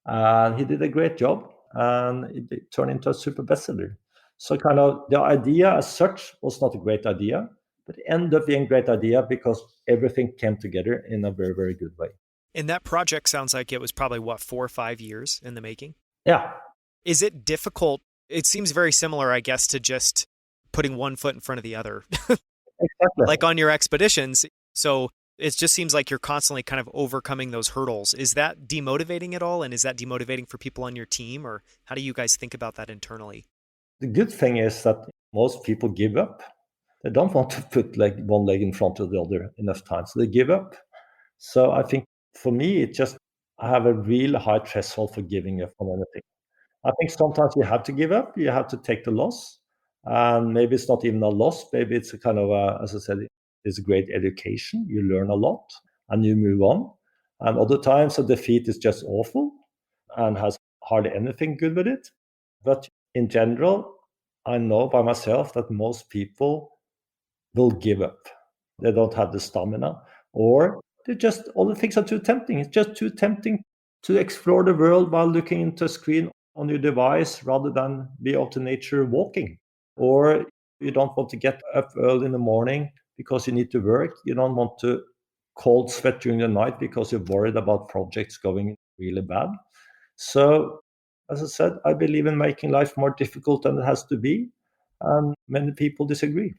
And he did a great job. And it turned into a super bestseller. So kind of the idea as such was not a great idea, but it ended up being a great idea because everything came together in a very, very good way. And that project sounds like it was probably what, 4 or 5 years in the making? Yeah. Is it difficult? It seems very similar, I guess, to just putting one foot in front of the other, Exactly. like on your expeditions. So it just seems like you're constantly kind of overcoming those hurdles. Is that demotivating at all? And is that demotivating for people on your team? Or how do you guys think about that internally? The good thing is that most people give up. They don't want to put like one leg in front of the other enough times. So they give up. So I think for me, it just I have a real high threshold for giving up on anything. I think sometimes you have to give up. You have to take the loss, and maybe it's not even a loss. Maybe it's a kind of a, as I said, it's a great education. You learn a lot, and you move on. And other times, a defeat is just awful, and has hardly anything good with it. But in general, I know by myself that most people will give up. They don't have the stamina, or they just all the things are too tempting. It's just too tempting to explore the world while looking into a screen on your device rather than be out in nature walking. Or you don't want to get up early in the morning because you need to work. You don't want to cold sweat during the night because you're worried about projects going really bad. So, as I said, I believe in making life more difficult than it has to be. And many people disagree.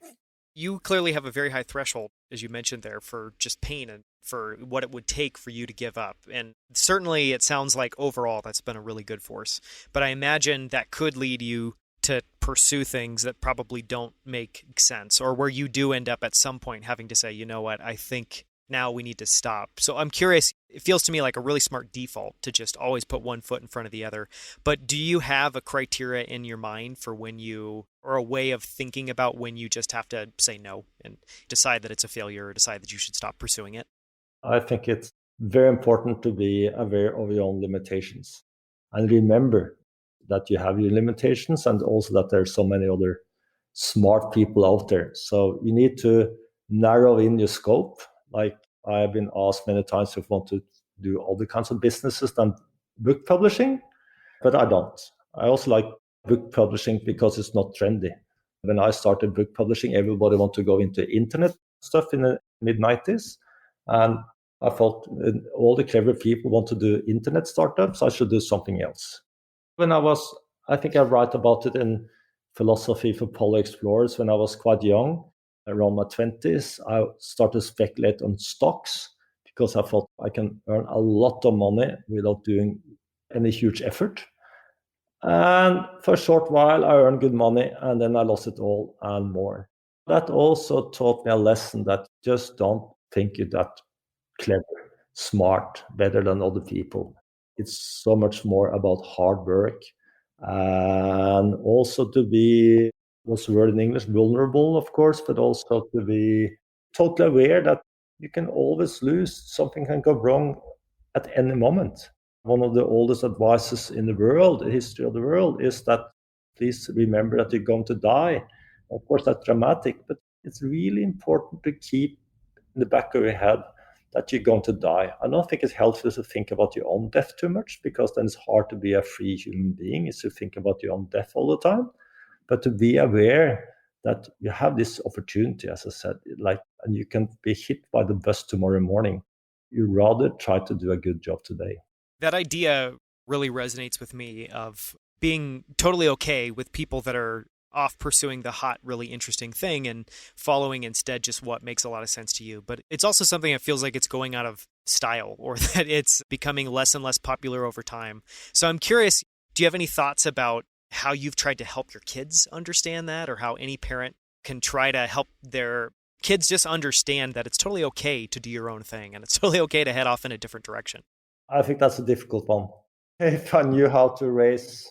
You clearly have a very high threshold, as you mentioned there, for just pain and for what it would take for you to give up. And certainly it sounds like overall that's been a really good force. But I imagine that could lead you to pursue things that probably don't make sense, or where you do end up at some point having to say, you know what, I think now we need to stop. So I'm curious, it feels to me like a really smart default to just always put one foot in front of the other. But do you have a criteria in your mind for when you, or a way of thinking about when you just have to say no and decide that it's a failure or decide that you should stop pursuing it? I think it's very important to be aware of your own limitations and remember that you have your limitations and also that there are so many other smart people out there. So you need to narrow in your scope. Like I have been asked many times if I want to do other kinds of businesses than book publishing, but I don't. I also like book publishing because it's not trendy. When I started book publishing, everybody wanted to go into internet stuff in the mid 90s. And I thought all the clever people want to do internet startups. I should do something else. When I think I write about it in Philosophy for Polar Explorers. When I was quite young, around my 20s, I started to speculate on stocks because I thought I can earn a lot of money without doing any huge effort. And for a short while, I earned good money, and then I lost it all and more. That also taught me a lesson that just don't think you're that clever, smart, better than other people. It's so much more about hard work and also to be, what's the word in English, vulnerable, of course, but also to be totally aware that you can always lose. Something can go wrong at any moment. One of the oldest advices in the world, the history of the world, is that please remember that you're going to die. Of course, that's dramatic, but it's really important to keep in the back of your head that you're going to die. I don't think it's helpful to think about your own death too much, because then it's hard to be a free human being, is to think about your own death all the time. But to be aware that you have this opportunity, as I said, like, and you can be hit by the bus tomorrow morning. You rather try to do a good job today. That idea really resonates with me, of being totally okay with people that are off pursuing the hot, really interesting thing and following instead just what makes a lot of sense to you. But it's also something that feels like it's going out of style, or that it's becoming less and less popular over time. So I'm curious, do you have any thoughts about how you've tried to help your kids understand that, or how any parent can try to help their kids just understand that it's totally okay to do your own thing and it's totally okay to head off in a different direction? I think that's a difficult one. If I knew how to raise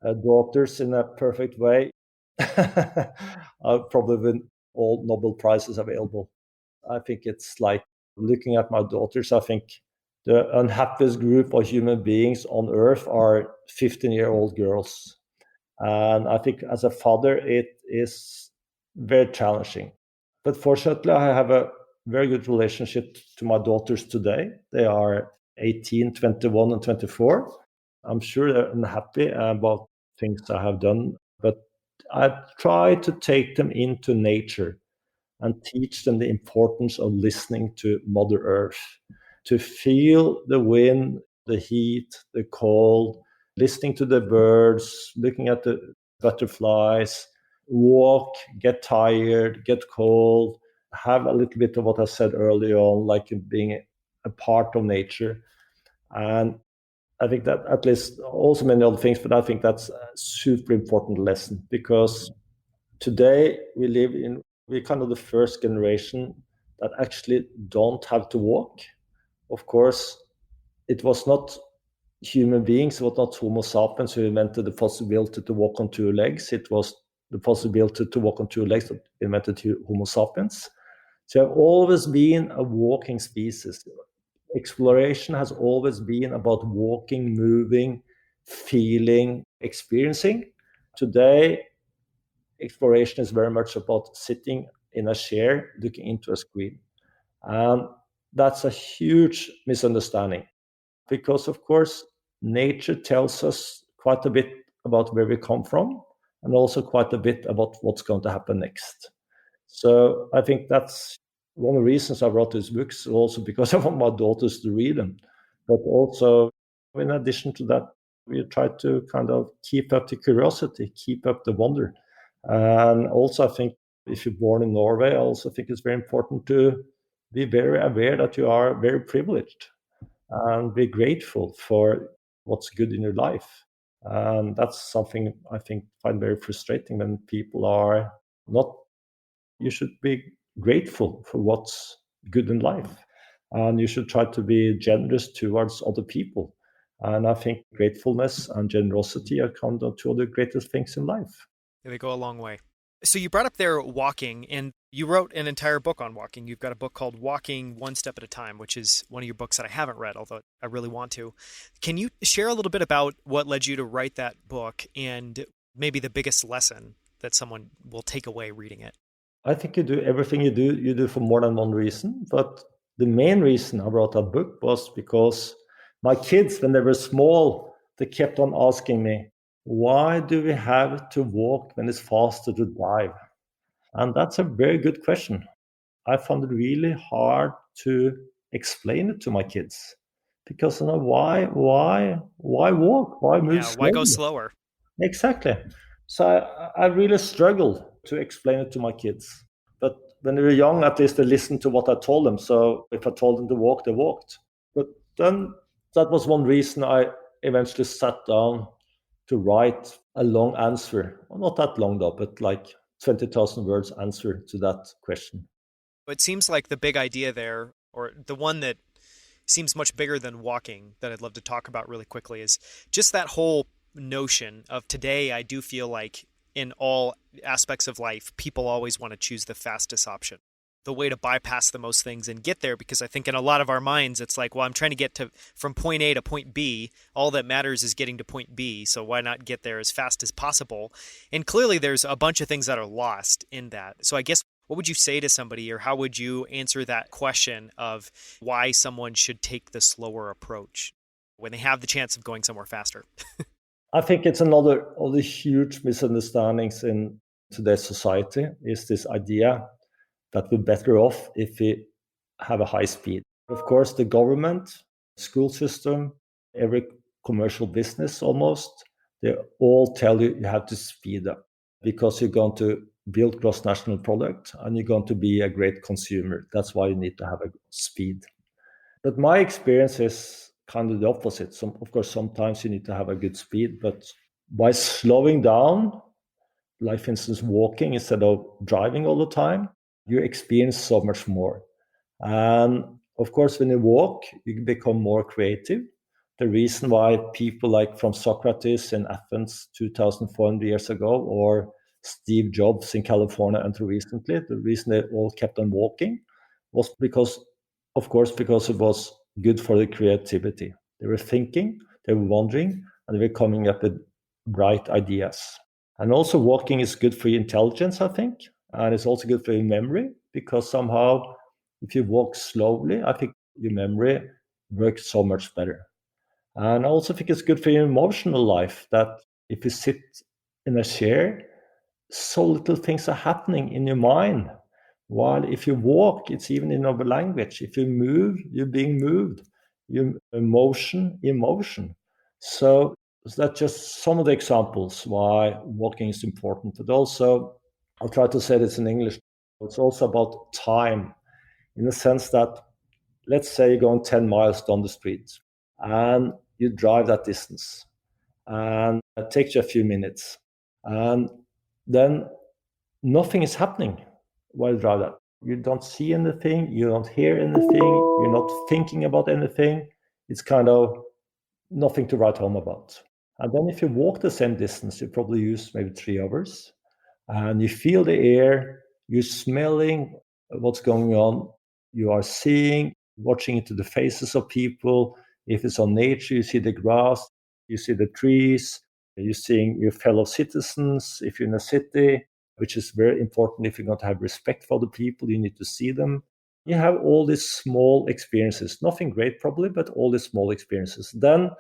daughters in a perfect way, I'd probably win all Nobel Prizes available. I think it's like looking at my daughters, I think the unhappiest group of human beings on earth are 15-year-old girls. And I think as a father, it is very challenging. But fortunately, I have a very good relationship to my daughters today. They are 18, 21, and 24. I'm sure they're unhappy about things I have done, but I try to take them into nature and teach them the importance of listening to Mother Earth, to feel the wind, the heat, the cold, listening to the birds, looking at the butterflies, walk, get tired, get cold, have a little bit of what I said earlier on, like being a part of nature. And I think that, at least, also many other things, but I think that's a super important lesson, because today we're kind of the first generation that actually don't have to walk. Of course, it was not human beings, it was not Homo sapiens who invented the possibility to walk on two legs. It was the possibility to walk on two legs that invented Homo sapiens. So I've always been a walking species. Exploration has always been about walking, moving, feeling, experiencing. Today, exploration is very much about sitting in a chair looking into a screen. And that's a huge misunderstanding, because, of course, nature tells us quite a bit about where we come from, and also quite a bit about what's going to happen next. So I think that's one of the reasons I wrote these books, also because I want my daughters to read them. But also, in addition to that, we try to kind of keep up the curiosity, keep up the wonder. And also, I think if you're born in Norway, I also think it's very important to be very aware that you are very privileged and be grateful for what's good in your life. And that's something I think find very frustrating when people are not. You should be grateful for what's good in life, and you should try to be generous towards other people. And I think gratefulness and generosity are kind of two of the greatest things in life. They go a long way. So you brought up there walking, and you wrote an entire book on walking. You've got a book called Walking One Step at a Time, which is one of your books that I haven't read, although I really want to. Can you share a little bit about what led you to write that book, and maybe the biggest lesson that someone will take away reading it? I think you do everything you do for more than one reason. But the main reason I wrote that book was because my kids, when they were small, they kept on asking me, why do we have to walk when it's faster to drive? And that's a very good question. I found it really hard to explain it to my kids, because why walk? Why move Yeah, why go slowly? slower? Exactly. So I really struggled to explain it to my kids. But when they were young, at least they listened to what I told them. So if I told them to walk, they walked. But then that was one reason I eventually sat down to write a long answer. Well, not that long though, but like 20,000 words answer to that question. It seems like the big idea there, or the one that seems much bigger than walking, that I'd love to talk about really quickly, is just that whole notion of today. I do feel like in all aspects of life, people always want to choose the fastest option, the way to bypass the most things and get there. Because I think in a lot of our minds, it's like, well, I'm trying to get to from point A to point B. All that matters is getting to point B. So why not get there as fast as possible? And clearly there's a bunch of things that are lost in that. So I guess What would you say to somebody, or how would you answer that question of why someone should take the slower approach when they have the chance of going somewhere faster? I think it's another of the huge misunderstandings in today's society is this idea that we're better off if we have a high speed. Of course, the government, school system, every commercial business almost, they all tell you have to speed up because you're going to build gross national product and you're going to be a great consumer. That's why you need to have a speed. But my experience is kind of the opposite. Of course, sometimes you need to have a good speed, but by slowing down, like for instance, walking instead of driving all the time, you experience so much more. And of course, when you walk, you become more creative. The reason why people like from Socrates in Athens 2,400 years ago, or Steve Jobs in California until recently, the reason they all kept on walking was because, of course, because it was good for the creativity. They were thinking, they were wondering, and they were coming up with bright ideas. And also walking is good for your intelligence, I think. And it's also good for your memory because somehow if you walk slowly, I think your memory works so much better. And I also think it's good for your emotional life that if you sit in a chair, so little things are happening in your mind. While if you walk, it's even in our language. If you move, you're being moved. You emotion. So that's just some of the examples why walking is important. But also, I'll try to say this in English. It's also about time, in the sense that let's say you're going 10 miles down the street and you drive that distance and it takes you a few minutes and then nothing is happening while you drive that. You don't see anything, you don't hear anything, you're not thinking about anything. It's kind of nothing to write home about. And then if you walk the same distance, you probably use maybe 3 hours and you feel the air, you're smelling what's going on, you are seeing, watching into the faces of people. If it's on nature, you see the grass, you see the trees, you're seeing your fellow citizens. If you're in a city, which is very important, if you're going to have respect for the people, you need to see them. You have all these small experiences, nothing great probably, but all these small experiences. Then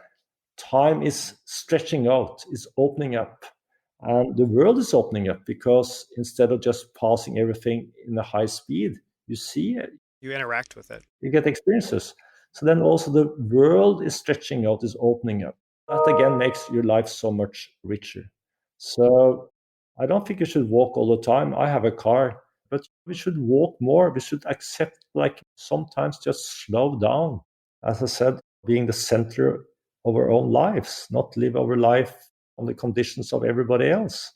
time is stretching out, is opening up. And the world is opening up because instead of just passing everything in a high speed, you see it, You interact with it. you get experiences. So then also the world is stretching out, is opening up. That again makes your life so much richer. So I don't think you should walk all the time. I have a car, but we should walk more. We should accept, like, sometimes just slow down. As I said, being the center of our own lives, not live our life on the conditions of everybody else.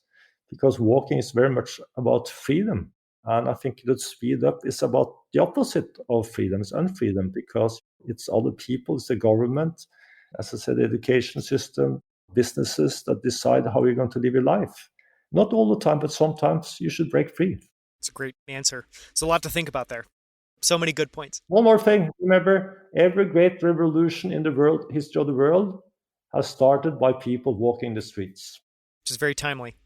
Because walking is very much about freedom. And I think that speed up is about the opposite of freedom, it's unfreedom, because it's other people, it's the government, as I said, the education system, businesses that decide how you're going to live your life. Not all the time, but sometimes you should break free. It's a great answer. It's a lot to think about there. So many good points. One more thing. Remember, every great revolution in the world, history of the world, has started by people walking the streets. Which is very timely.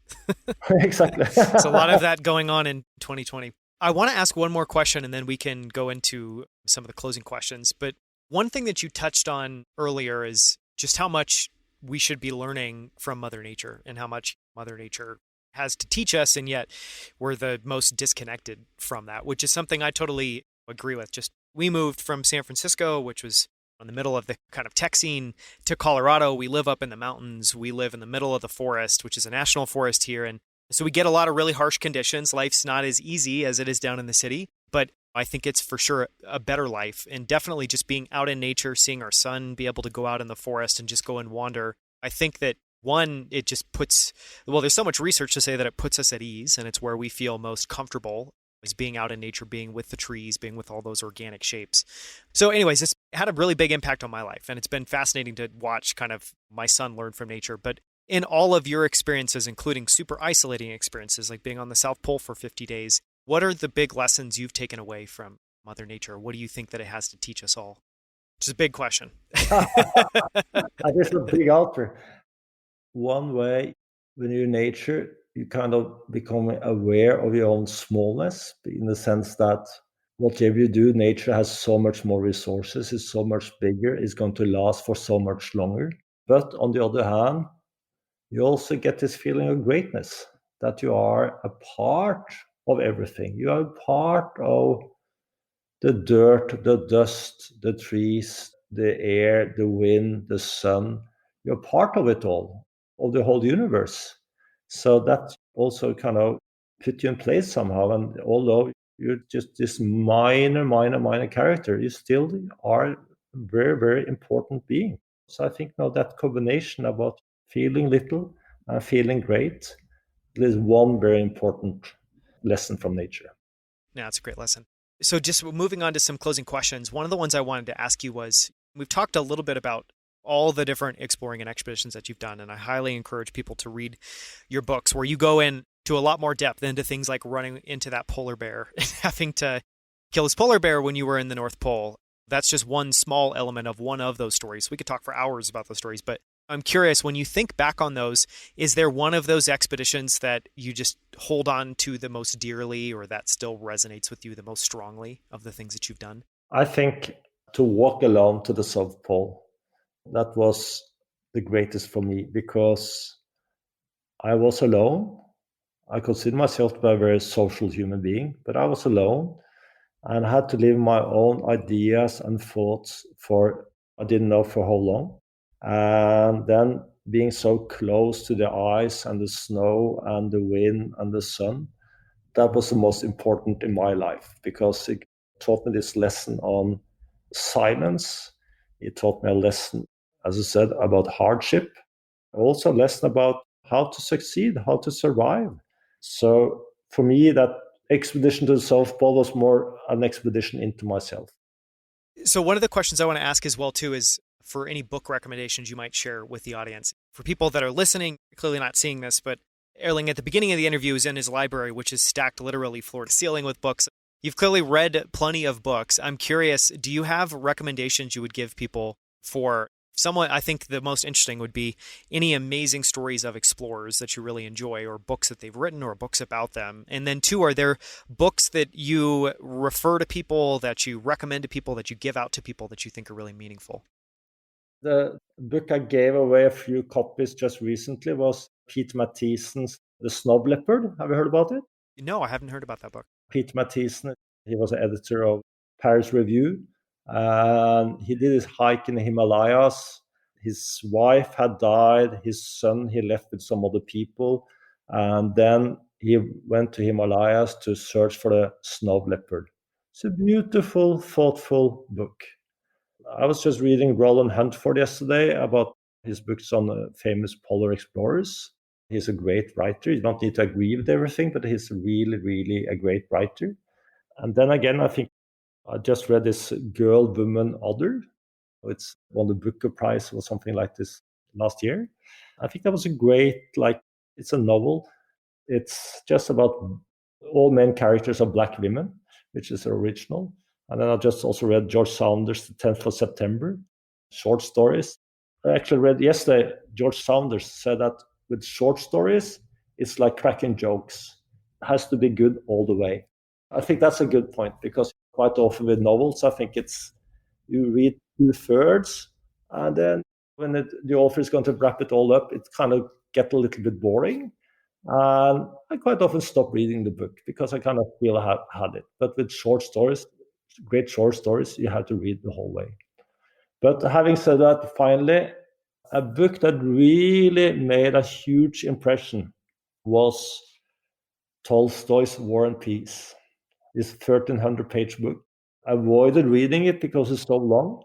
Exactly. So a lot of that going on in 2020. I want to ask one more question and then we can go into some of the closing questions. But one thing that you touched on earlier is just how much we should be learning from Mother Nature and how much Mother Nature has to teach us. And yet we're the most disconnected from that, which is something I totally agree with. Just we moved from San Francisco, which was in the middle of the kind of tech scene, to Colorado. We live up in the mountains. We live in the middle of the forest, which is a national forest here. And so we get a lot of really harsh conditions. Life's not as easy as it is down in the city, but I think it's for sure a better life. And definitely just being out in nature, seeing our son be able to go out in the forest and just go and wander. I think that one, it just puts, well, there's so much research to say that it puts us at ease and it's where we feel most comfortable, is being out in nature, being with the trees, being with all those organic shapes. So anyways, it's had a really big impact on my life. And it's been fascinating to watch kind of my son learn from nature. But in all of your experiences, including super isolating experiences, like being on the South Pole for 50 days, what are the big lessons you've taken away from Mother Nature? What do you think that it has to teach us all? Which is a big question. I guess a big answer. One way, when you're in nature, you kind of become aware of your own smallness in the sense that whatever you do, nature has so much more resources, it's so much bigger, it's going to last for so much longer. But on the other hand, you also get this feeling of greatness, that you are a part of everything. You are a part of the dirt, the dust, the trees, the air, the wind, the sun. You're part of it all, of the whole universe. So that also kind of put you in place somehow. And although you're just this minor character, you still are a very, very important being. So I think now that combination about feeling little and feeling great is one very important lesson from nature. Yeah, it's a great lesson. So just moving on to some closing questions, one of the ones I wanted to ask you was, we've talked a little bit about all the different exploring and expeditions that you've done, and I highly encourage people to read your books where you go in to a lot more depth into things like running into that polar bear and having to kill this polar bear when you were in the North Pole. That's just one small element of one of those stories. We could talk for hours about those stories, but I'm curious, when you think back on those, is there one of those expeditions that you just hold on to the most dearly, or that still resonates with you the most strongly of the things that you've done? I think to walk alone to the South Pole, that was the greatest for me because I was alone. I consider myself to be a very social human being, but I was alone and had to live my own ideas and thoughts for I didn't know for how long. And then being so close to the ice and the snow and the wind and the sun, that was the most important in my life because it taught me this lesson on silence. It taught me a lesson, as I said, about hardship, also a lesson about how to succeed, how to survive. So for me, that expedition to the South Pole was more an expedition into myself. So one of the questions I want to ask as well too is for any book recommendations you might share with the audience. For people that are listening, clearly not seeing this, but Erling at the beginning of the interview is in his library, which is stacked literally floor to ceiling with books. You've clearly read plenty of books. I'm curious, do you have recommendations you would give people for someone? I think the most interesting would be any amazing stories of explorers that you really enjoy, or books that they've written, or books about them. And then two, are there books that you refer to people, that you recommend to people, that you give out to people that you think are really meaningful? The book I gave away a few copies just recently was Pete Matthiessen's The Snow Leopard. Have you heard about it? No, I haven't heard about that book. Pete Matthiesen, he was an editor of Paris Review, and he did his hike in the Himalayas. His wife had died, his son he left with some other people, and then he went to Himalayas to search for the snow leopard. It's a beautiful, thoughtful book. I was just reading Roland Huntford yesterday about his books on famous polar explorers. He's a great writer. You don't need to agree with everything, but he's really, really a great writer. And then again, I think I just read this Girl, Woman, Other. It's won the Booker Prize or something like this last year. I think that was a great, like, it's a novel. It's just about all main characters are black women, which is original. And then I just also read George Saunders' The 10th of September, short stories. I actually read yesterday, George Saunders said that with short stories, it's like cracking jokes. It has to be good all the way. I think that's a good point because quite often with novels, I think it's you read two-thirds, and then when the author is going to wrap it all up, it kind of gets a little bit boring. And I quite often stop reading the book because I kind of feel I have had it. But with short stories, great short stories, you have to read the whole way. But having said that, finally, a book that really made a huge impression was Tolstoy's War and Peace. This 1,300-page book. I avoided reading it because it's so long.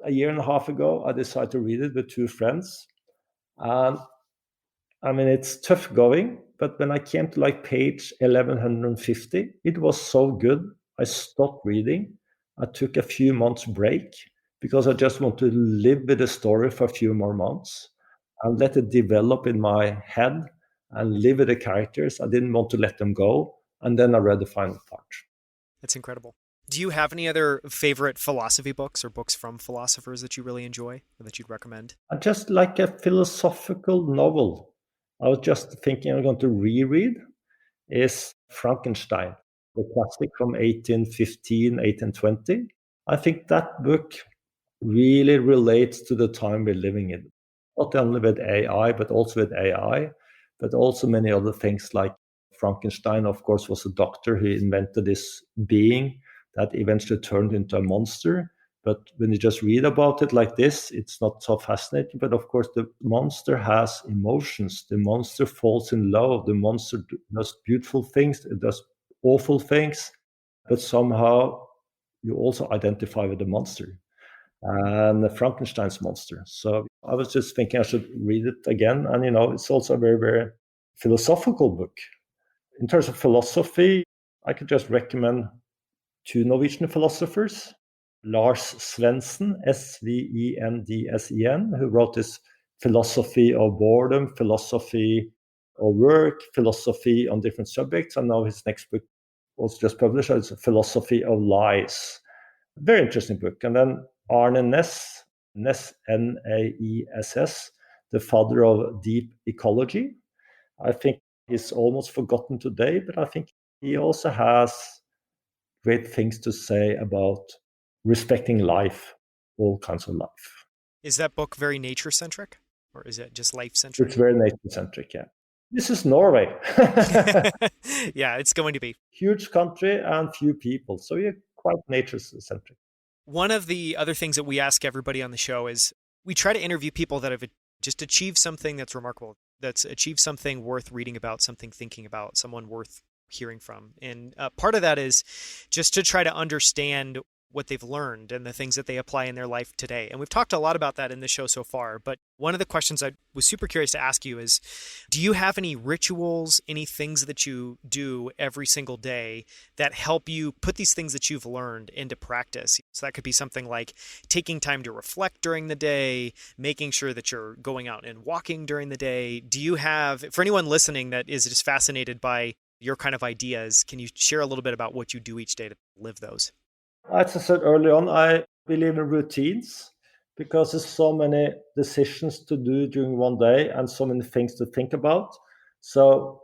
A year and a half ago, I decided to read it with two friends. And I mean, it's tough going, but when I came to like page 1150, it was so good. I stopped reading. I took a few months break because I just want to live with the story for a few more months and let it develop in my head and live with the characters. I didn't want to let them go. And then I read the final part. That's incredible. Do you have any other favorite philosophy books or books from philosophers that you really enjoy or that you'd recommend? I just like a philosophical novel. I was just thinking I'm going to reread is Frankenstein, the classic from 1815, 1820. I think that book really relates to the time we're living in, not only with AI, but also with AI, but also many other things like Frankenstein, of course, was a doctor. He invented this being that eventually turned into a monster. But when you just read about it like this, it's not so fascinating. But of course, the monster has emotions. The monster falls in love. The monster does beautiful things. It does awful things. But somehow you also identify with the monster and the Frankenstein's monster. So I was just thinking I should read it again. And, it's also a very, very philosophical book. In terms of philosophy, I could just recommend two Norwegian philosophers, Lars Svendsen, Svendsen, who wrote this philosophy of boredom, philosophy of work, philosophy on different subjects. And now his next book was just published. It's Philosophy of Lies. Very interesting book. And then Arne Næss, Naess, the father of deep ecology. I think he's almost forgotten today, but I think he also has great things to say about respecting life, all kinds of life. Is that book very nature-centric, or is it just life-centric? It's very nature-centric, yeah. This is Norway. Yeah, it's going to be. Huge country and few people, so you're quite nature-centric. One of the other things that we ask everybody on the show is we try to interview people that have just achieved something that's remarkable, that's achieved something worth reading about, something thinking about, someone worth hearing from. And part of that is just to try to understand what they've learned and the things that they apply in their life today. And we've talked a lot about that in the show so far. But one of the questions I was super curious to ask you is, do you have any rituals, any things that you do every single day that help you put these things that you've learned into practice? So that could be something like taking time to reflect during the day, making sure that you're going out and walking during the day. Do you have, for anyone listening that is just fascinated by your kind of ideas, can you share a little bit about what you do each day to live those? As I said early on, I believe in routines because there's so many decisions to do during one day and so many things to think about. So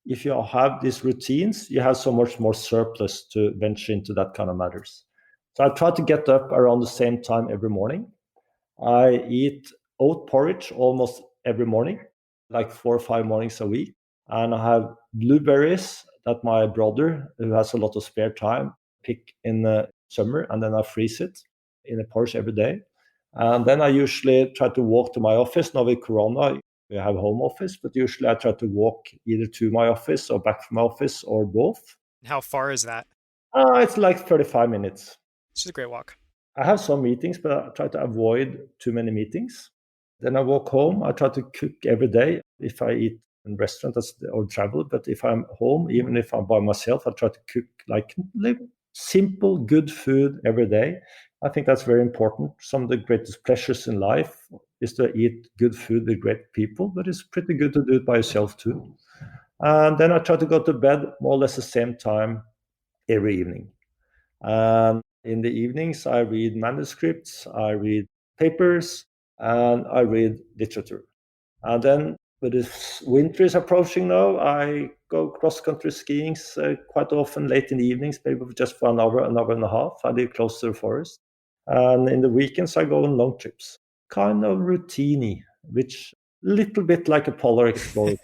if you have these routines, you have so much more surplus to venture into that kind of matters. So I try to get up around the same time every morning. I eat oat porridge almost every morning, like 4 or 5 mornings a week. And I have blueberries that my brother, who has a lot of spare time, pick in the summer, and then I freeze it in a porridge every day. And then I usually try to walk to my office. Now with Corona, we have home office, but usually I try to walk either to my office or back from my office or both. How far is that? It's like 35 minutes. It's just a great walk. I have some meetings, but I try to avoid too many meetings. Then I walk home. I try to cook every day. If I eat in restaurant or travel, but if I'm home, even if I'm by myself, I try to cook like simple, good food every day. I think that's very important. Some of the greatest pleasures in life is to eat good food with great people, but it's pretty good to do it by yourself too. And then I try to go to bed more or less the same time every evening. And in the evenings, I read manuscripts, I read papers, and I read literature. And then when this winter is approaching now, I go cross-country skiing quite often late in the evenings, maybe just for an hour and a half. I live close to the forest. And in the weekends, I go on long trips. Kind of routine-y, which a little bit like a polar explorer.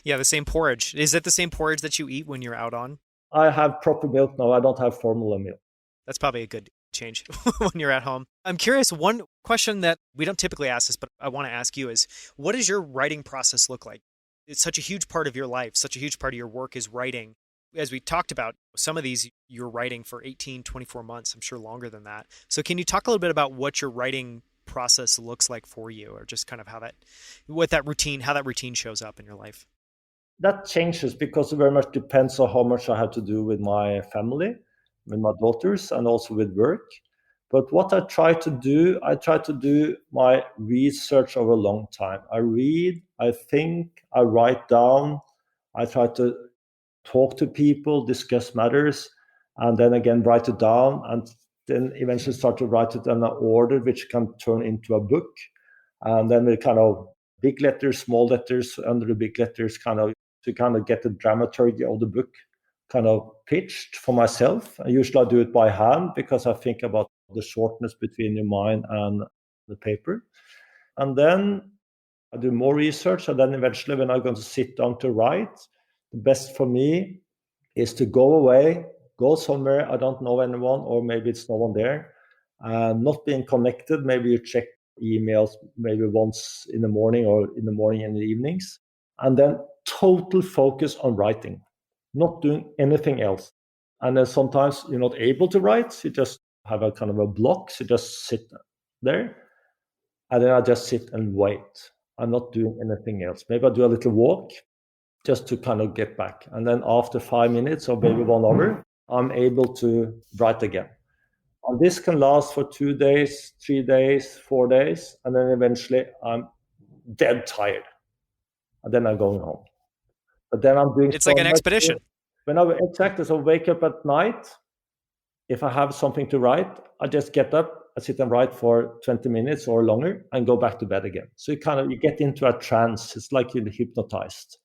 Yeah, the same porridge. Is it the same porridge that you eat when you're out on? I have proper milk now. I don't have formula milk. That's probably a good change when you're at home. I'm curious, one question that we don't typically ask this, but I want to ask you is, what does your writing process look like? It's such a huge part of your life, such a huge part of your work is writing. As we talked about, some of these you're writing for 18, 24 months, I'm sure longer than that. So can you talk a little bit about what your writing process looks like for you, or just kind of how that routine shows up in your life? That changes because it very much depends on how much I have to do with my family, with my daughters, and also with work. But what I try to do my research over a long time. I read, I think, I write down, I try to talk to people, discuss matters, and then again write it down, and then eventually start to write it in an order which can turn into a book. And then we kind of big letters, small letters, under the big letters, to get the dramaturgy of the book kind of pitched for myself. Usually I do it by hand because I think about the shortness between your mind and the paper. And then I do more research, and then eventually when I'm going to sit down to write, the best for me is to go away, go somewhere I don't know anyone, or maybe it's no one there, not being connected. Maybe you check emails maybe once in the morning, or in the morning and the evenings, and then total focus on writing, not doing anything else. And then sometimes you're not able to write, you just have a kind of a block, so you just sit there, and then I just sit and wait. I'm not doing anything else. Maybe I do a little walk just to kind of get back. And then after 5 minutes or maybe 1 hour, I'm able to write again. And this can last for 2 days, 3 days, 4 days. And then eventually I'm dead tired. And then I'm going home. But then I'm doing... It's like an expedition. Exactly. So wake up at night. If I have something to write, I just get up, I sit and write for 20 minutes or longer and go back to bed again. So you get into a trance. It's like you're hypnotized.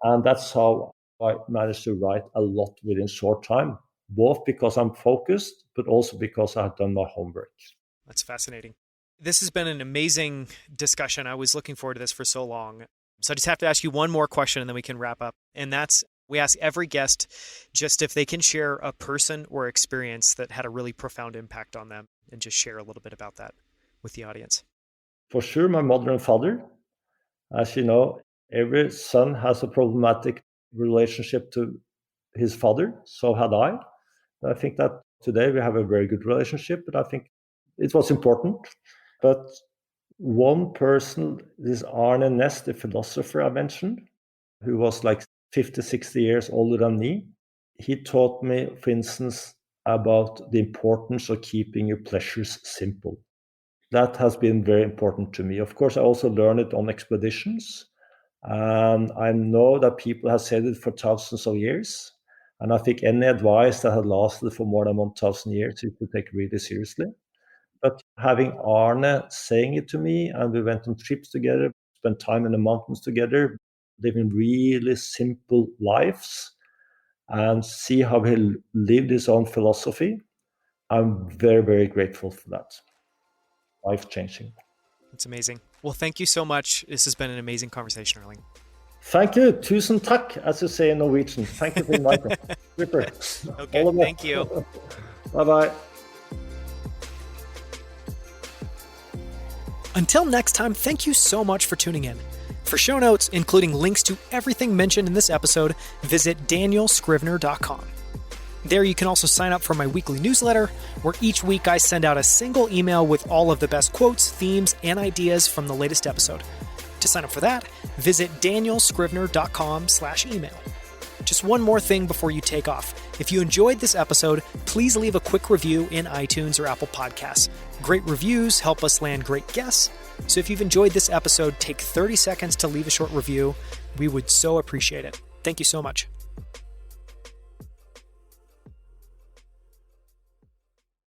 And that's how I managed to write a lot within short time, both because I'm focused, but also because I have done my homework. That's fascinating. This has been an amazing discussion. I was looking forward to this for so long. So I just have to ask you one more question and then we can wrap up. And that's, we ask every guest just if they can share a person or experience that had a really profound impact on them, and just share a little bit about that with the audience. For sure, my mother and father. As you know, every son has a problematic relationship to his father. So had I. I think that today we have a very good relationship, but I think it was important. But one person, this Arne Næss, the philosopher I mentioned, who was like 50, 60 years older than me, he taught me, for instance, about the importance of keeping your pleasures simple. That has been very important to me. Of course, I also learned it on expeditions. And I know that people have said it for thousands of years. And I think any advice that had lasted for more than 1,000 years, you could take really seriously. But having Arne saying it to me, and we went on trips together, spent time in the mountains together, living really simple lives, and see how he lived his own philosophy, I'm very, very grateful for that. Life-changing. That's amazing. Well, thank you so much. This has been an amazing conversation, Erling. Thank you. Tusen takk, as you say in Norwegian. Thank you for inviting me. Super. Okay, thank you. Bye-bye. Until next time, thank you so much for tuning in. For show notes, including links to everything mentioned in this episode, visit danielscrivner.com. There you can also sign up for my weekly newsletter, where each week I send out a single email with all of the best quotes, themes, and ideas from the latest episode. To sign up for that, visit danielscrivner.com/email. Just one more thing before you take off. If you enjoyed this episode, please leave a quick review in iTunes or Apple Podcasts. Great reviews help us land great guests. So if you've enjoyed this episode, take 30 seconds to leave a short review. We would so appreciate it. Thank you so much.